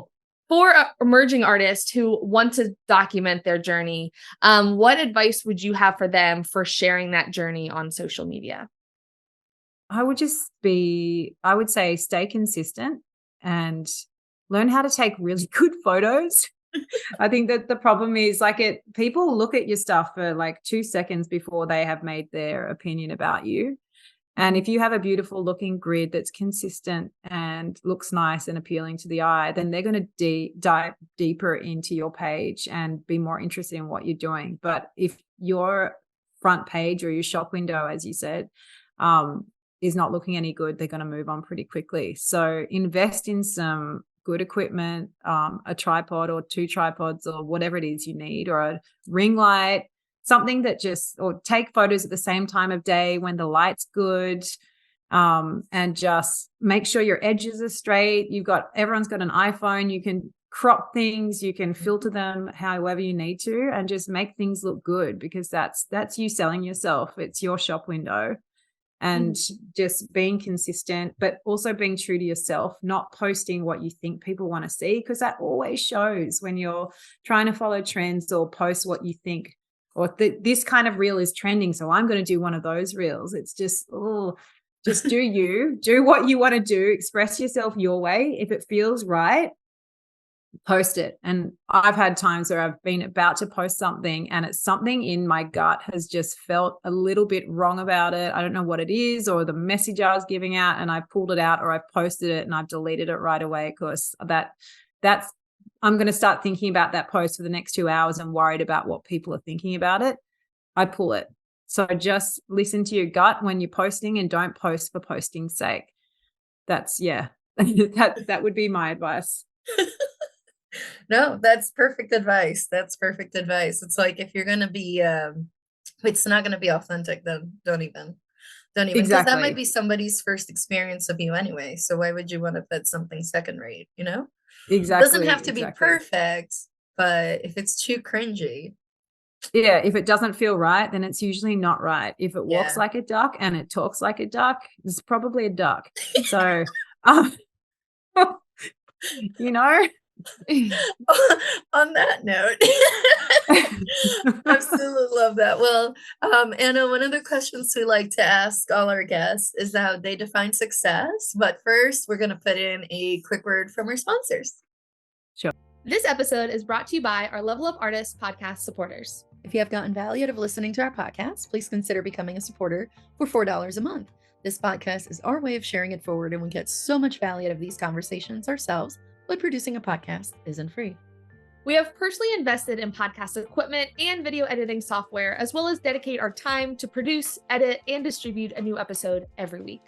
for emerging artists who want to document their journey, what advice would you have for them for sharing that journey on social media? I would say stay consistent and learn how to take really good photos. I think that the problem is people look at your stuff for like 2 seconds before they have made their opinion about you. And if you have a beautiful looking grid that's consistent and looks nice and appealing to the eye, then they're going to dive deeper into your page and be more interested in what you're doing. But if your front page or your shop window, as you said, is not looking any good, they're going to move on pretty quickly. So invest in some good equipment, a tripod or 2 tripods or whatever it is you need, or a ring light, something that or take photos at the same time of day when the light's good, and just make sure your edges are straight. Everyone's got an iPhone. You can crop things, you can filter them however you need to, and just make things look good, because that's you selling yourself. It's your shop window. And just being consistent, but also being true to yourself, not posting what you think people want to see, because that always shows when you're trying to follow trends or post what you think, or this kind of reel is trending, so I'm going to do one of those reels. It's just, just do what you want to do, express yourself your way. If it feels right, post it. And I've had times where I've been about to post something and it's something in my gut has just felt a little bit wrong about it. I don't know what it is, or the message I was giving out, and I pulled it out, or I posted it and I've deleted it right away, because that's I'm going to start thinking about that post for the next 2 hours and worried about what people are thinking about it. I pull it. So just listen to your gut when you're posting, and don't post for posting's sake. That would be my advice. No, that's perfect advice. That's perfect advice. It's like, if you're going to be, it's not going to be authentic, then don't even, because that might Exactly. be somebody's first experience of you anyway. So why would you want to put something second rate, It Exactly. doesn't have to be perfect, but if it's too cringy. Yeah, if it doesn't feel right, then it's usually not right. If it walks Yeah. like a duck and it talks like a duck, it's probably a duck. So, On that note, absolutely love that. Well, Anna, one of the questions we like to ask all our guests is how they define success. But first, we're going to put in a quick word from our sponsors. Sure. This episode is brought to you by our Level Up Artists podcast supporters. If you have gotten value out of listening to our podcast, please consider becoming a supporter for $4 a month. This podcast is our way of sharing it forward, and we get so much value out of these conversations ourselves, but producing a podcast isn't free. We have personally invested in podcast equipment and video editing software, as well as dedicate our time to produce, edit, and distribute a new episode every week.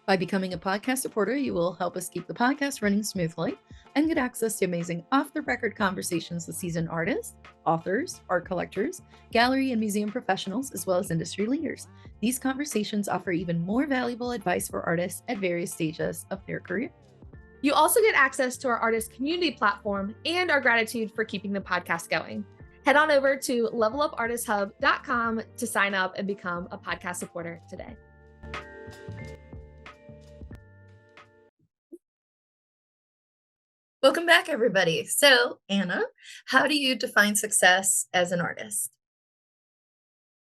By becoming a podcast supporter, you will help us keep the podcast running smoothly and get access to amazing off-the-record conversations with seasoned artists, authors, art collectors, gallery and museum professionals, as well as industry leaders. These conversations offer even more valuable advice for artists at various stages of their career. You also get access to our artist community platform and our gratitude for keeping the podcast going. Head on over to levelupartisthub.com to sign up and become a podcast supporter today. Welcome back, everybody. So, Anna, how do you define success as an artist?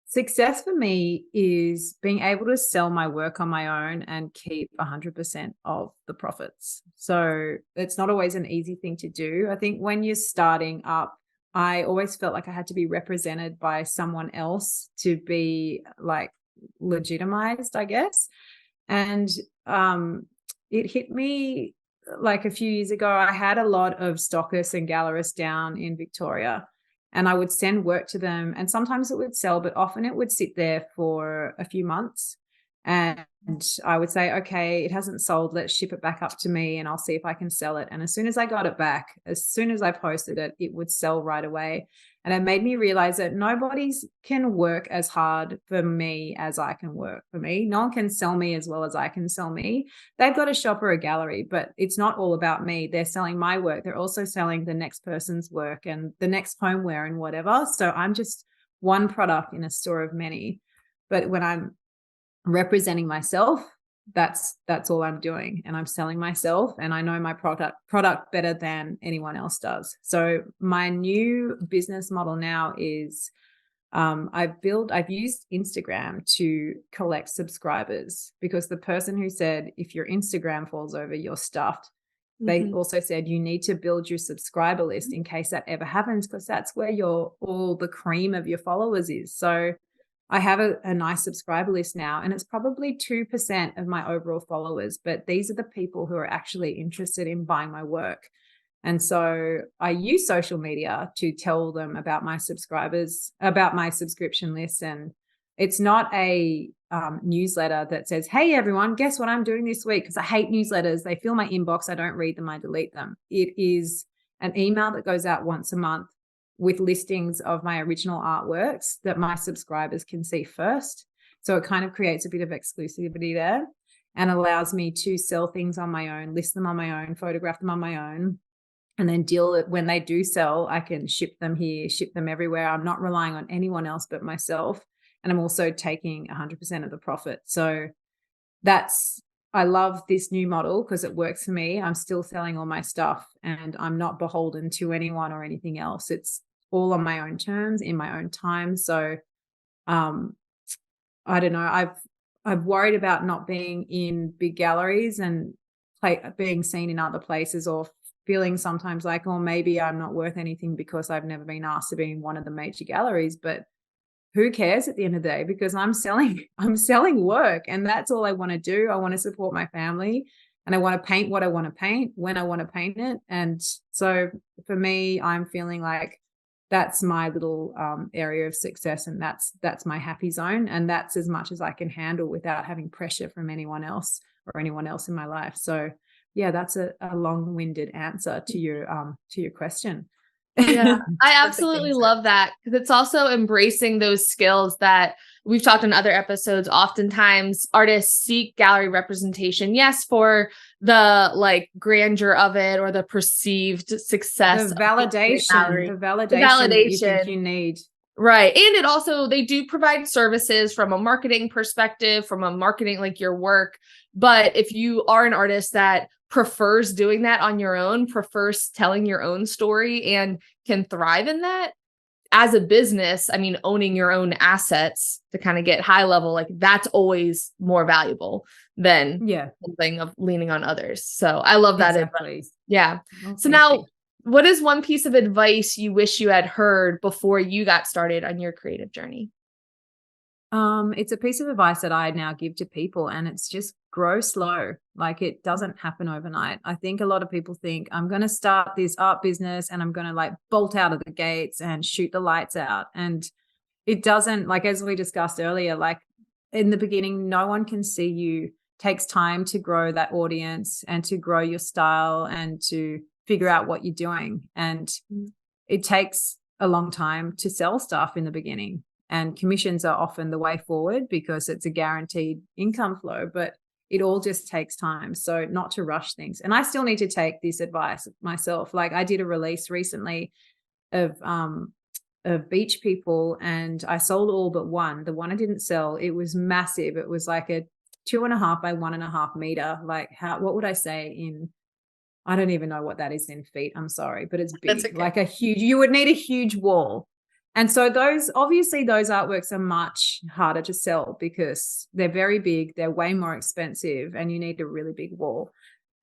Success for me is being able to sell my work on my own and keep 100% of the profits. So it's not always an easy thing to do. I think when you're starting up I always felt like I had to be represented by someone else to be like legitimized, I guess. And it hit me like a few years ago. I had a lot of stockists and gallerists down in Victoria, and I would send work to them, and sometimes it would sell, but often it would sit there for a few months. And I would say, okay, it hasn't sold, let's ship it back up to me and I'll see if I can sell it. And as soon as I got it back, as soon as I posted it, it would sell right away. And it made me realize that nobody can work as hard for me as I can work for me. No one can sell me as well as I can sell me. They've got a shop or a gallery, but it's not all about me. They're selling my work. They're also selling the next person's work and the next homeware and whatever. So I'm just one product in a store of many. But when I'm representing myself, that's all I'm doing, and I'm selling myself, and I know my product better than anyone else does. So my new business model now is I've used Instagram to collect subscribers, because the person who said if your Instagram falls over, you're stuffed, they also said you need to build your subscriber list in case that ever happens, because that's where all the cream of your followers is. So I have a nice subscriber list now, and it's probably 2% of my overall followers, but these are the people who are actually interested in buying my work. And so I use social media to tell them about my subscribers, about my subscription list. And it's not a newsletter that says, hey, everyone, guess what I'm doing this week? Because I hate newsletters. They fill my inbox. I don't read them. I delete them. It is an email that goes out once a month with listings of my original artworks that my subscribers can see first. So it kind of creates a bit of exclusivity there and allows me to sell things on my own, list them on my own, photograph them on my own, and then when they do sell, I can ship them here, ship them everywhere. I'm not relying on anyone else but myself. And I'm also taking 100% of the profit. So I love this new model because it works for me. I'm still selling all my stuff and I'm not beholden to anyone or anything else. It's all on my own terms in my own time. So I don't know. I've worried about not being in big galleries and being seen in other places, or feeling sometimes like, oh, maybe I'm not worth anything because I've never been asked to be in one of the major galleries. But who cares at the end of the day, because I'm selling work, and that's all I want to do. I want to support my family, and I want to paint what I want to paint when I want to paint it. And so for me, I'm feeling like that's my little area of success, and that's my happy zone, and that's as much as I can handle without having pressure from anyone else or anyone else in my life. So yeah, that's a long-winded answer to your question. Yeah, I absolutely love that, because it's also embracing those skills that we've talked in other episodes. Oftentimes artists seek gallery representation, yes, for the like grandeur of it or the perceived success, the validation that you think you need. Right. And it also, they do provide services from a marketing perspective, from a marketing, like your work. But if you are an artist that prefers doing that on your own, prefers telling your own story and can thrive in that as a business, I mean, owning your own assets to kind of get high level, like that's always more valuable than something of leaning on others. So I love that. Exactly. Yeah. So now, what is one piece of advice you wish you had heard before you got started on your creative journey? It's a piece of advice that I now give to people, and it's just grow slow. Like, it doesn't happen overnight. I think a lot of people think I'm going to start this art business and I'm going to like bolt out of the gates and shoot the lights out. And it doesn't, like, as we discussed earlier, like in the beginning, no one can see you. It takes time to grow that audience and to grow your style and to figure out what you're doing. And it takes a long time to sell stuff in the beginning. And commissions are often the way forward because it's a guaranteed income flow, but it all just takes time. So not to rush things. And I still need to take this advice myself. Like, I did a release recently of Beach People, and I sold all but one. The one I didn't sell, it was massive. It was like a 2.5 by 1.5 meter. Like, what would I say in, I don't even know what that is in feet. I'm sorry, but it's big. Okay. Like you would need a huge wall. And so those artworks are much harder to sell because they're very big, they're way more expensive, and you need a really big wall.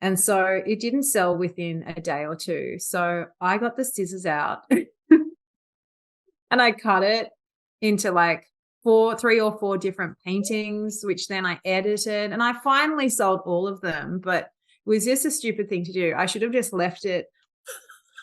And so it didn't sell within a day or two. So I got the scissors out and I cut it into like 3 or 4 different paintings, which then I edited, and I finally sold all of them, but it was just a stupid thing to do. I should have just left it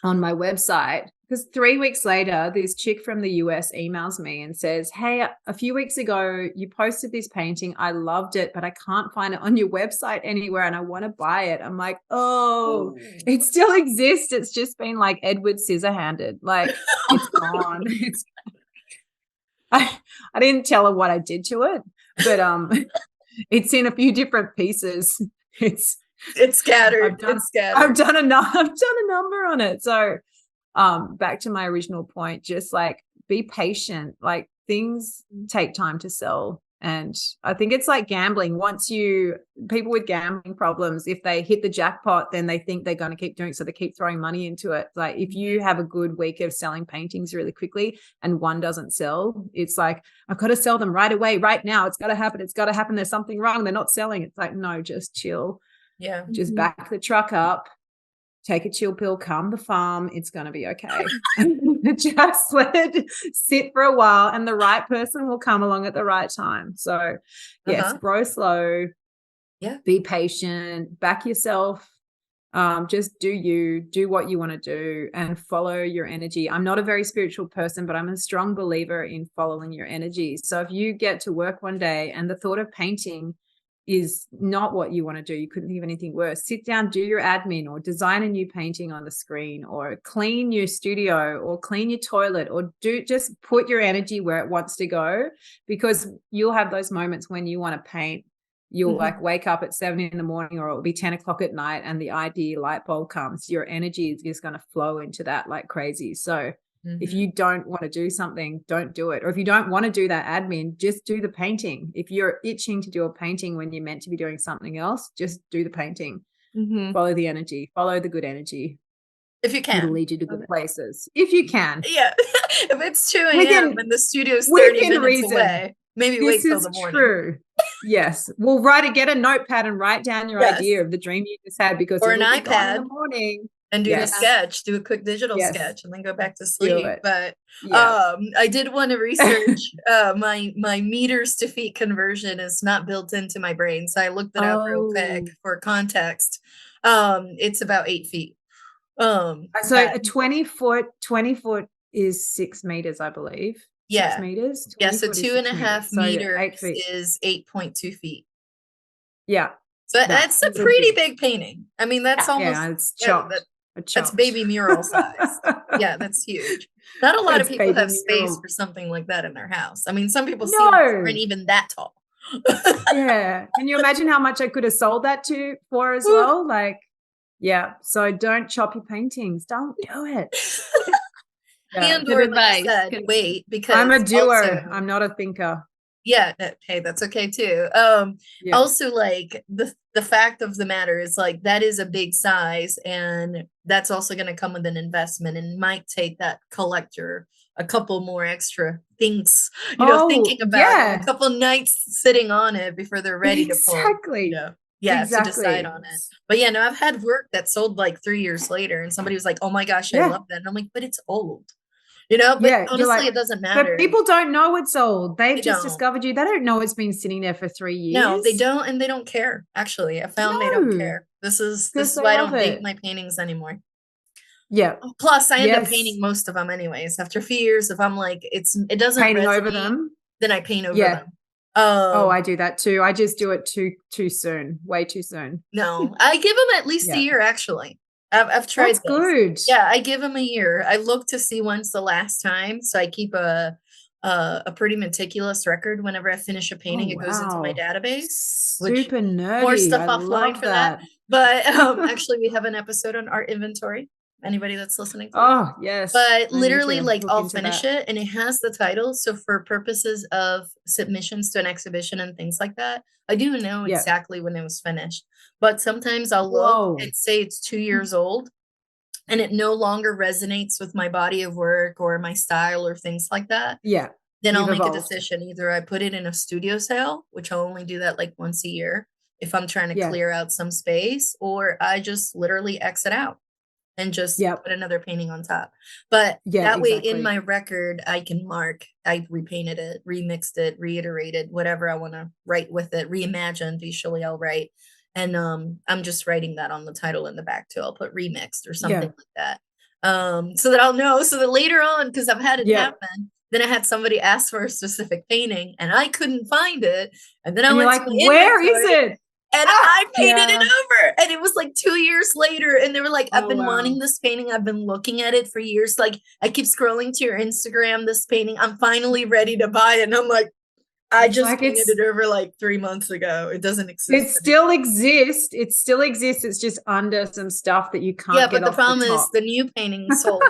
on my website, because 3 weeks later, this chick from the US emails me and says, "Hey, a few weeks ago, you posted this painting. I loved it, but I can't find it on your website anywhere and I want to buy it." I'm like, "Oh, it still exists. It's just been like Edward Scissorhanded. Like it's gone." I didn't tell her what I did to it, but it's in a few different pieces. It's scattered. I've done a number on it. So back to my original point, just like be patient. Like things take time to sell. And I think it's like gambling. People with gambling problems, if they hit the jackpot, then they think they're going to keep doing it. So they keep throwing money into it. Like if you have a good week of selling paintings really quickly and one doesn't sell, it's like, I've got to sell them right away, right now. It's got to happen. It's got to happen. There's something wrong. They're not selling. It's like, no, just chill. Yeah. Just back the truck up, take a chill pill, calm the farm. It's going to be okay. Just let it sit for a while and the right person will come along at the right time. So yes, grow slow. Yeah. Be patient, back yourself. Just do what you want to do and follow your energy. I'm not a very spiritual person, but I'm a strong believer in following your energy. So if you get to work one day and the thought of painting is not what you want to do, you couldn't think of anything worse. Sit down, do your admin, or design a new painting on the screen, or clean your studio, or clean your toilet, or just put your energy where it wants to go, because you'll have those moments when you want to paint. You'll like wake up at 7 a.m, or it'll be 10 o'clock at night and the idea light bulb comes. Your energy is just going to flow into that like crazy. So if you don't want to do something, don't do it. Or if you don't want to do that admin, just do the painting. If you're itching to do a painting when you're meant to be doing something else, just do the painting. Follow the energy, follow the good energy. If you can. It'll lead you to good places. If you can. Yeah. If it's 2 a.m. and the studio's 30 minutes away, maybe wait till the morning. True. Yes. Well, get a notepad and write down your idea of the dream you just had, because or an iPad iPad in the morning. And do the sketch, do a quick digital sketch, and then go back to sleep. But I did want to research my meters to feet conversion is not built into my brain, so I looked it up real quick for context. It's about 8 feet. So a 20 foot is 6 meters, I believe. Yeah. 6 meters. Yeah. So 2.5 meters is 8.2 feet. Yeah. So that's a pretty big painting. I mean, that's almost it's chopped. That's baby mural size. Yeah, that's huge. Not a lot of people have space for something like that in their house. I mean, some people aren't even that tall. Yeah. Can you imagine how much I could have sold that for as well? Like, yeah. So don't chop your paintings. Don't do it. And or like I said, wait, because I'm a doer. I'm not a thinker. Yeah, hey, that's okay too. Also, like the fact of the matter is, like, that is a big size, and that's also going to come with an investment, and might take that collector a couple more extra things, thinking about it, a couple nights sitting on it before they're ready to pull. To decide on it. But yeah, no, I've had work that sold like 3 years later, and somebody was like, "Oh my gosh, I love that," and I'm like, "But it's old." But honestly, it doesn't matter. But people don't know it's old. They've just discovered you. They don't know it's been sitting there for 3 years. No, they don't, and they don't care. Actually, I found they don't care. This is why I don't date my paintings anymore. Yeah. Plus, I end up painting most of them anyways. After a few years, if I'm like, it doesn't painting resonate, over them, then I paint over them. I do that too. I just do it too soon, way too soon. No, I give them at least a year. Actually, I've tried. That's good. Yeah, I give them a year. I look to see when's the last time, so I keep a pretty meticulous record. Whenever I finish a painting, it goes into my database. Super nerdy. More stuff offline for that. But actually, we have an episode on art inventory. Anybody that's listening to yes. But literally, like, I'll finish it, and it has the title. So for purposes of submissions to an exhibition and things like that, I do know exactly when it was finished. But sometimes I'll look and say it's 2 years old, and it no longer resonates with my body of work or my style or things like that. Yeah. Then I'll make a decision. Either I put it in a studio sale, which I'll only do that like once a year if I'm trying to clear out some space, or I just literally exit out. and just Yep. put another painting on top. But Yeah, that way in exactly. my record, I can mark, I repainted it, remixed it, reiterated, whatever I want to write with it, reimagined, usually I'll write. And I'm just writing that on the title in the back too. I'll put remixed or something Yeah. like that. So that I'll know, so that later on, because I've had it Yeah. happen, then I had somebody ask for a specific painting and I couldn't find it. And then I And you're went like, to my where is inventory it? and I painted it Yeah. over. And it was like 2 years later. And they were like, I've Oh, been wow. wanting this painting. I've been looking at it for years. Like, I keep scrolling to your Instagram, this painting. I'm finally ready to buy it. And I'm like, I It's just like painted it over like 3 months ago. It doesn't It exist. still exists. It still exists. It's just under some stuff that you can't Yeah, get but the off the problem is top. the new painting sold.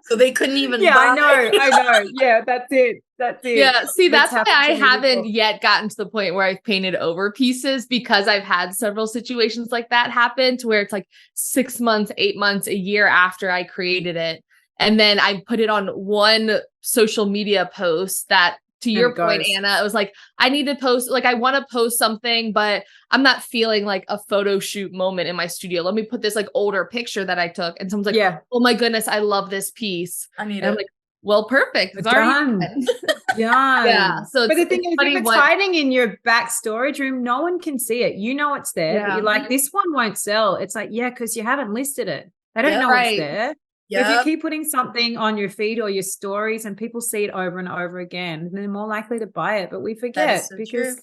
So they couldn't even Yeah, I buy. know. Yeah, that's it. That's it. Yeah, see, That's that's why happened I to me haven't before. yet gotten to the point where I've painted over pieces, because I've had several situations like that happen to where it's like 6 months, 8 months, a year after I created it. And then I put it on one social media post that, to And your it point, goes. Anna, it was like, I need to post, like, I want to post something, but I'm not feeling like a photo shoot moment in my studio. Let me put this like older picture that I took. And someone's like, Yeah, oh my goodness, I love this piece. I need And I'm it. like, well, perfect. It's already done. done. Done. Yeah. So But the thing it's is, funny if it's what, hiding in your back storage room, no one can see it. You know it's there, but Yeah. you're like, this one won't sell. It's like, yeah, because you haven't listed it. They don't Yep. know Right. it's there. If you Yeah. keep putting something on your feed or your stories and people see it over and over again, they're more likely to buy it. But we That forget is so because true.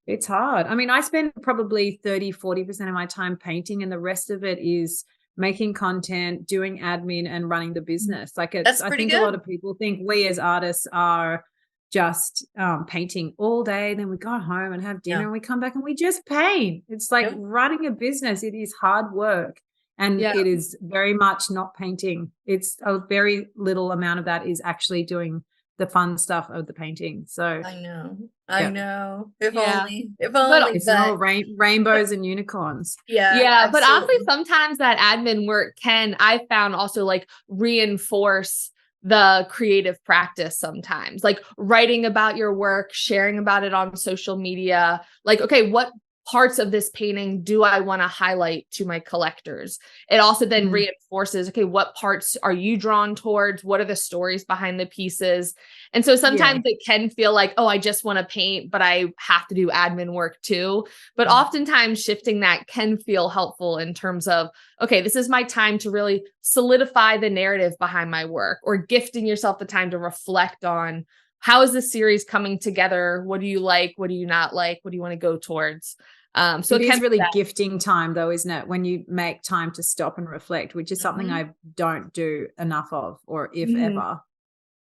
it's hard. I mean, I spend probably 30-40% of my time painting, and the rest of it is making content, doing admin, and running the business. Like, That's I pretty think a lot good. of people think we as artists are just painting all day, then we go home and have dinner Yeah. and we come back and we just paint. It's like Yep. running a business. It is hard work. And Yeah. it is very much not painting. It's a very little amount of that is actually doing the fun stuff of the painting. So I know. I yeah, know. If Yeah. only. If But only. it's all But rainbows and unicorns. yeah, but honestly, absolutely. sometimes that admin work can, I found, also like reinforce the creative practice sometimes, like writing about your work, sharing about it on social media. Like, okay, what parts of this painting do I want to highlight to my collectors? It also then Mm. reinforces, okay, what parts are you drawn towards? What are the stories behind the pieces? And so Yeah. sometimes it can feel like, oh, I just want to paint, but I have to do admin work too. But oftentimes shifting that can feel helpful in terms of, okay, this is my time to really solidify the narrative behind my work, or gifting yourself the time to reflect on, how is this series coming together? What do you like? What do you not like? What do you want to go towards? So It it can is be really that. gifting time though, isn't it? When you make time to stop and reflect, which is something Mhm. I don't do enough of, or if Mhm. ever.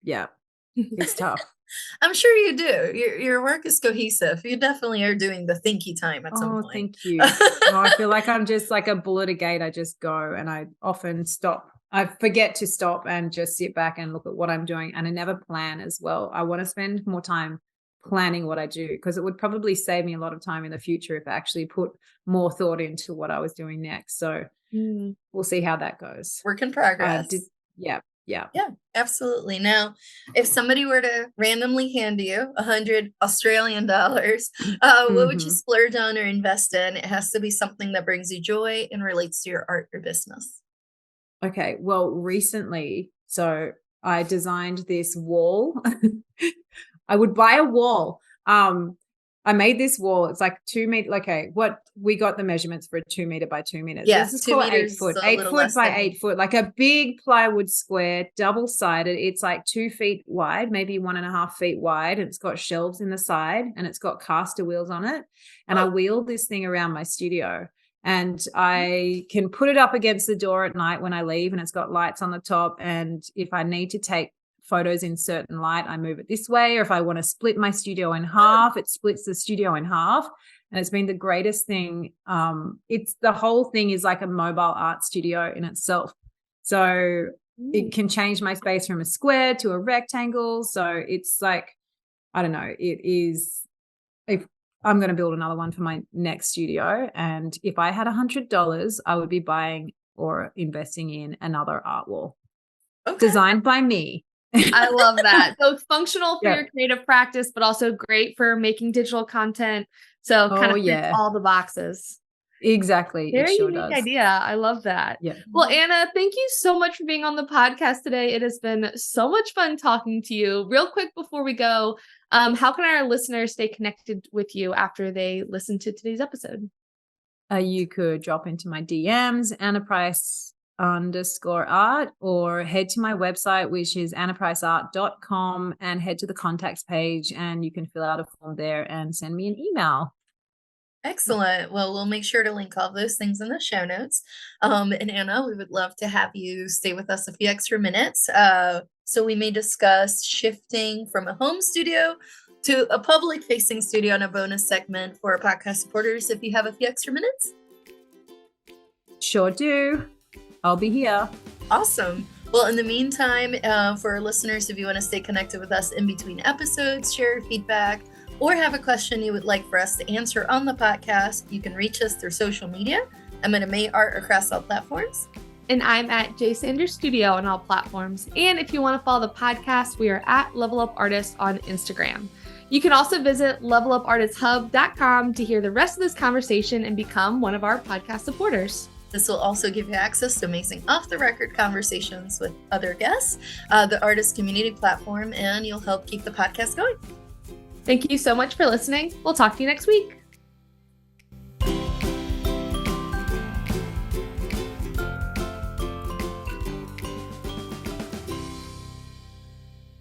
Yeah, it's tough. I'm sure you do. Your work is cohesive. You definitely are doing the thinky time at some Oh, point. thank you. Oh, I feel like I'm just like a bull at a gate. I just go, and I often stop. I forget to stop and just sit back and look at what I'm doing. And I never plan as well. I want to spend more time planning what I do, because it would probably save me a lot of time in the future if I actually put more thought into what I was doing next. So Mm. we'll see how that goes. Work in progress. Yeah. Yeah, absolutely. Now, if somebody were to randomly hand you 100 Australian dollars, what would you Mhm. splurge on or invest in? It has to be something that brings you joy and relates to your art or business. Okay. Well, recently, so I designed this wall. I would buy a wall. I made this wall. It's like 2 meter. Okay, what we got the measurements for a 2 meter by 2 meters. Yeah, Let's just 2 call it 8 meters, foot. a 8 little foot less by than 8 foot, like a big plywood square, double sided. It's like 2 feet wide, maybe 1.5 feet wide. And it's got shelves in the side, and it's got caster wheels on it. And I wheel this thing around my studio. And I can put it up against the door at night when I leave, and it's got lights on the top. And if I need to take photos in certain light, I move it this way. Or if I want to split my studio in half, it splits the studio in half. And it's been the greatest thing. It's the whole thing is like a mobile art studio in itself. So it can change my space from a square to a rectangle. So it's like, I don't know, it is, if I'm going to build another one for my next studio. And if I had $100, I would be buying or investing in another art wall designed by me. I love that. So it's functional for Yeah. your creative practice, but also great for making digital content. So kind of fits all the boxes. Exactly. It Very sure unique does. idea. I love that. Yeah. Well, Anna, thank you so much for being on the podcast today. It has been so much fun talking to you. Real quick before we go, how can our listeners stay connected with you after they listen to today's episode? You could drop into my DMs, AnnaPrice_art, or head to my website, which is annapriceart.com, and head to the contacts page, and you can fill out a form there and send me an email. Excellent. Well, we'll make sure to link all those things in the show notes. And Anna, we would love to have you stay with us a few extra minutes. So we may discuss shifting from a home studio to a public facing studio in a bonus segment for our podcast supporters. If you have a few extra minutes. Sure do. I'll be here. Awesome. Well, in the meantime, for our listeners, if you want to stay connected with us in between episodes, share feedback, or have a question you would like for us to answer on the podcast, you can reach us through social media. I'm at May Art across all platforms. And I'm at J Sanders Studio on all platforms. And if you want to follow the podcast, we are at Level Up Artists on Instagram. You can also visit levelupartisthub.com to hear the rest of this conversation and become one of our podcast supporters. This will also give you access to amazing off-the-record conversations with other guests, the artist community platform, and you'll help keep the podcast going. Thank you so much for listening. We'll talk to you next week.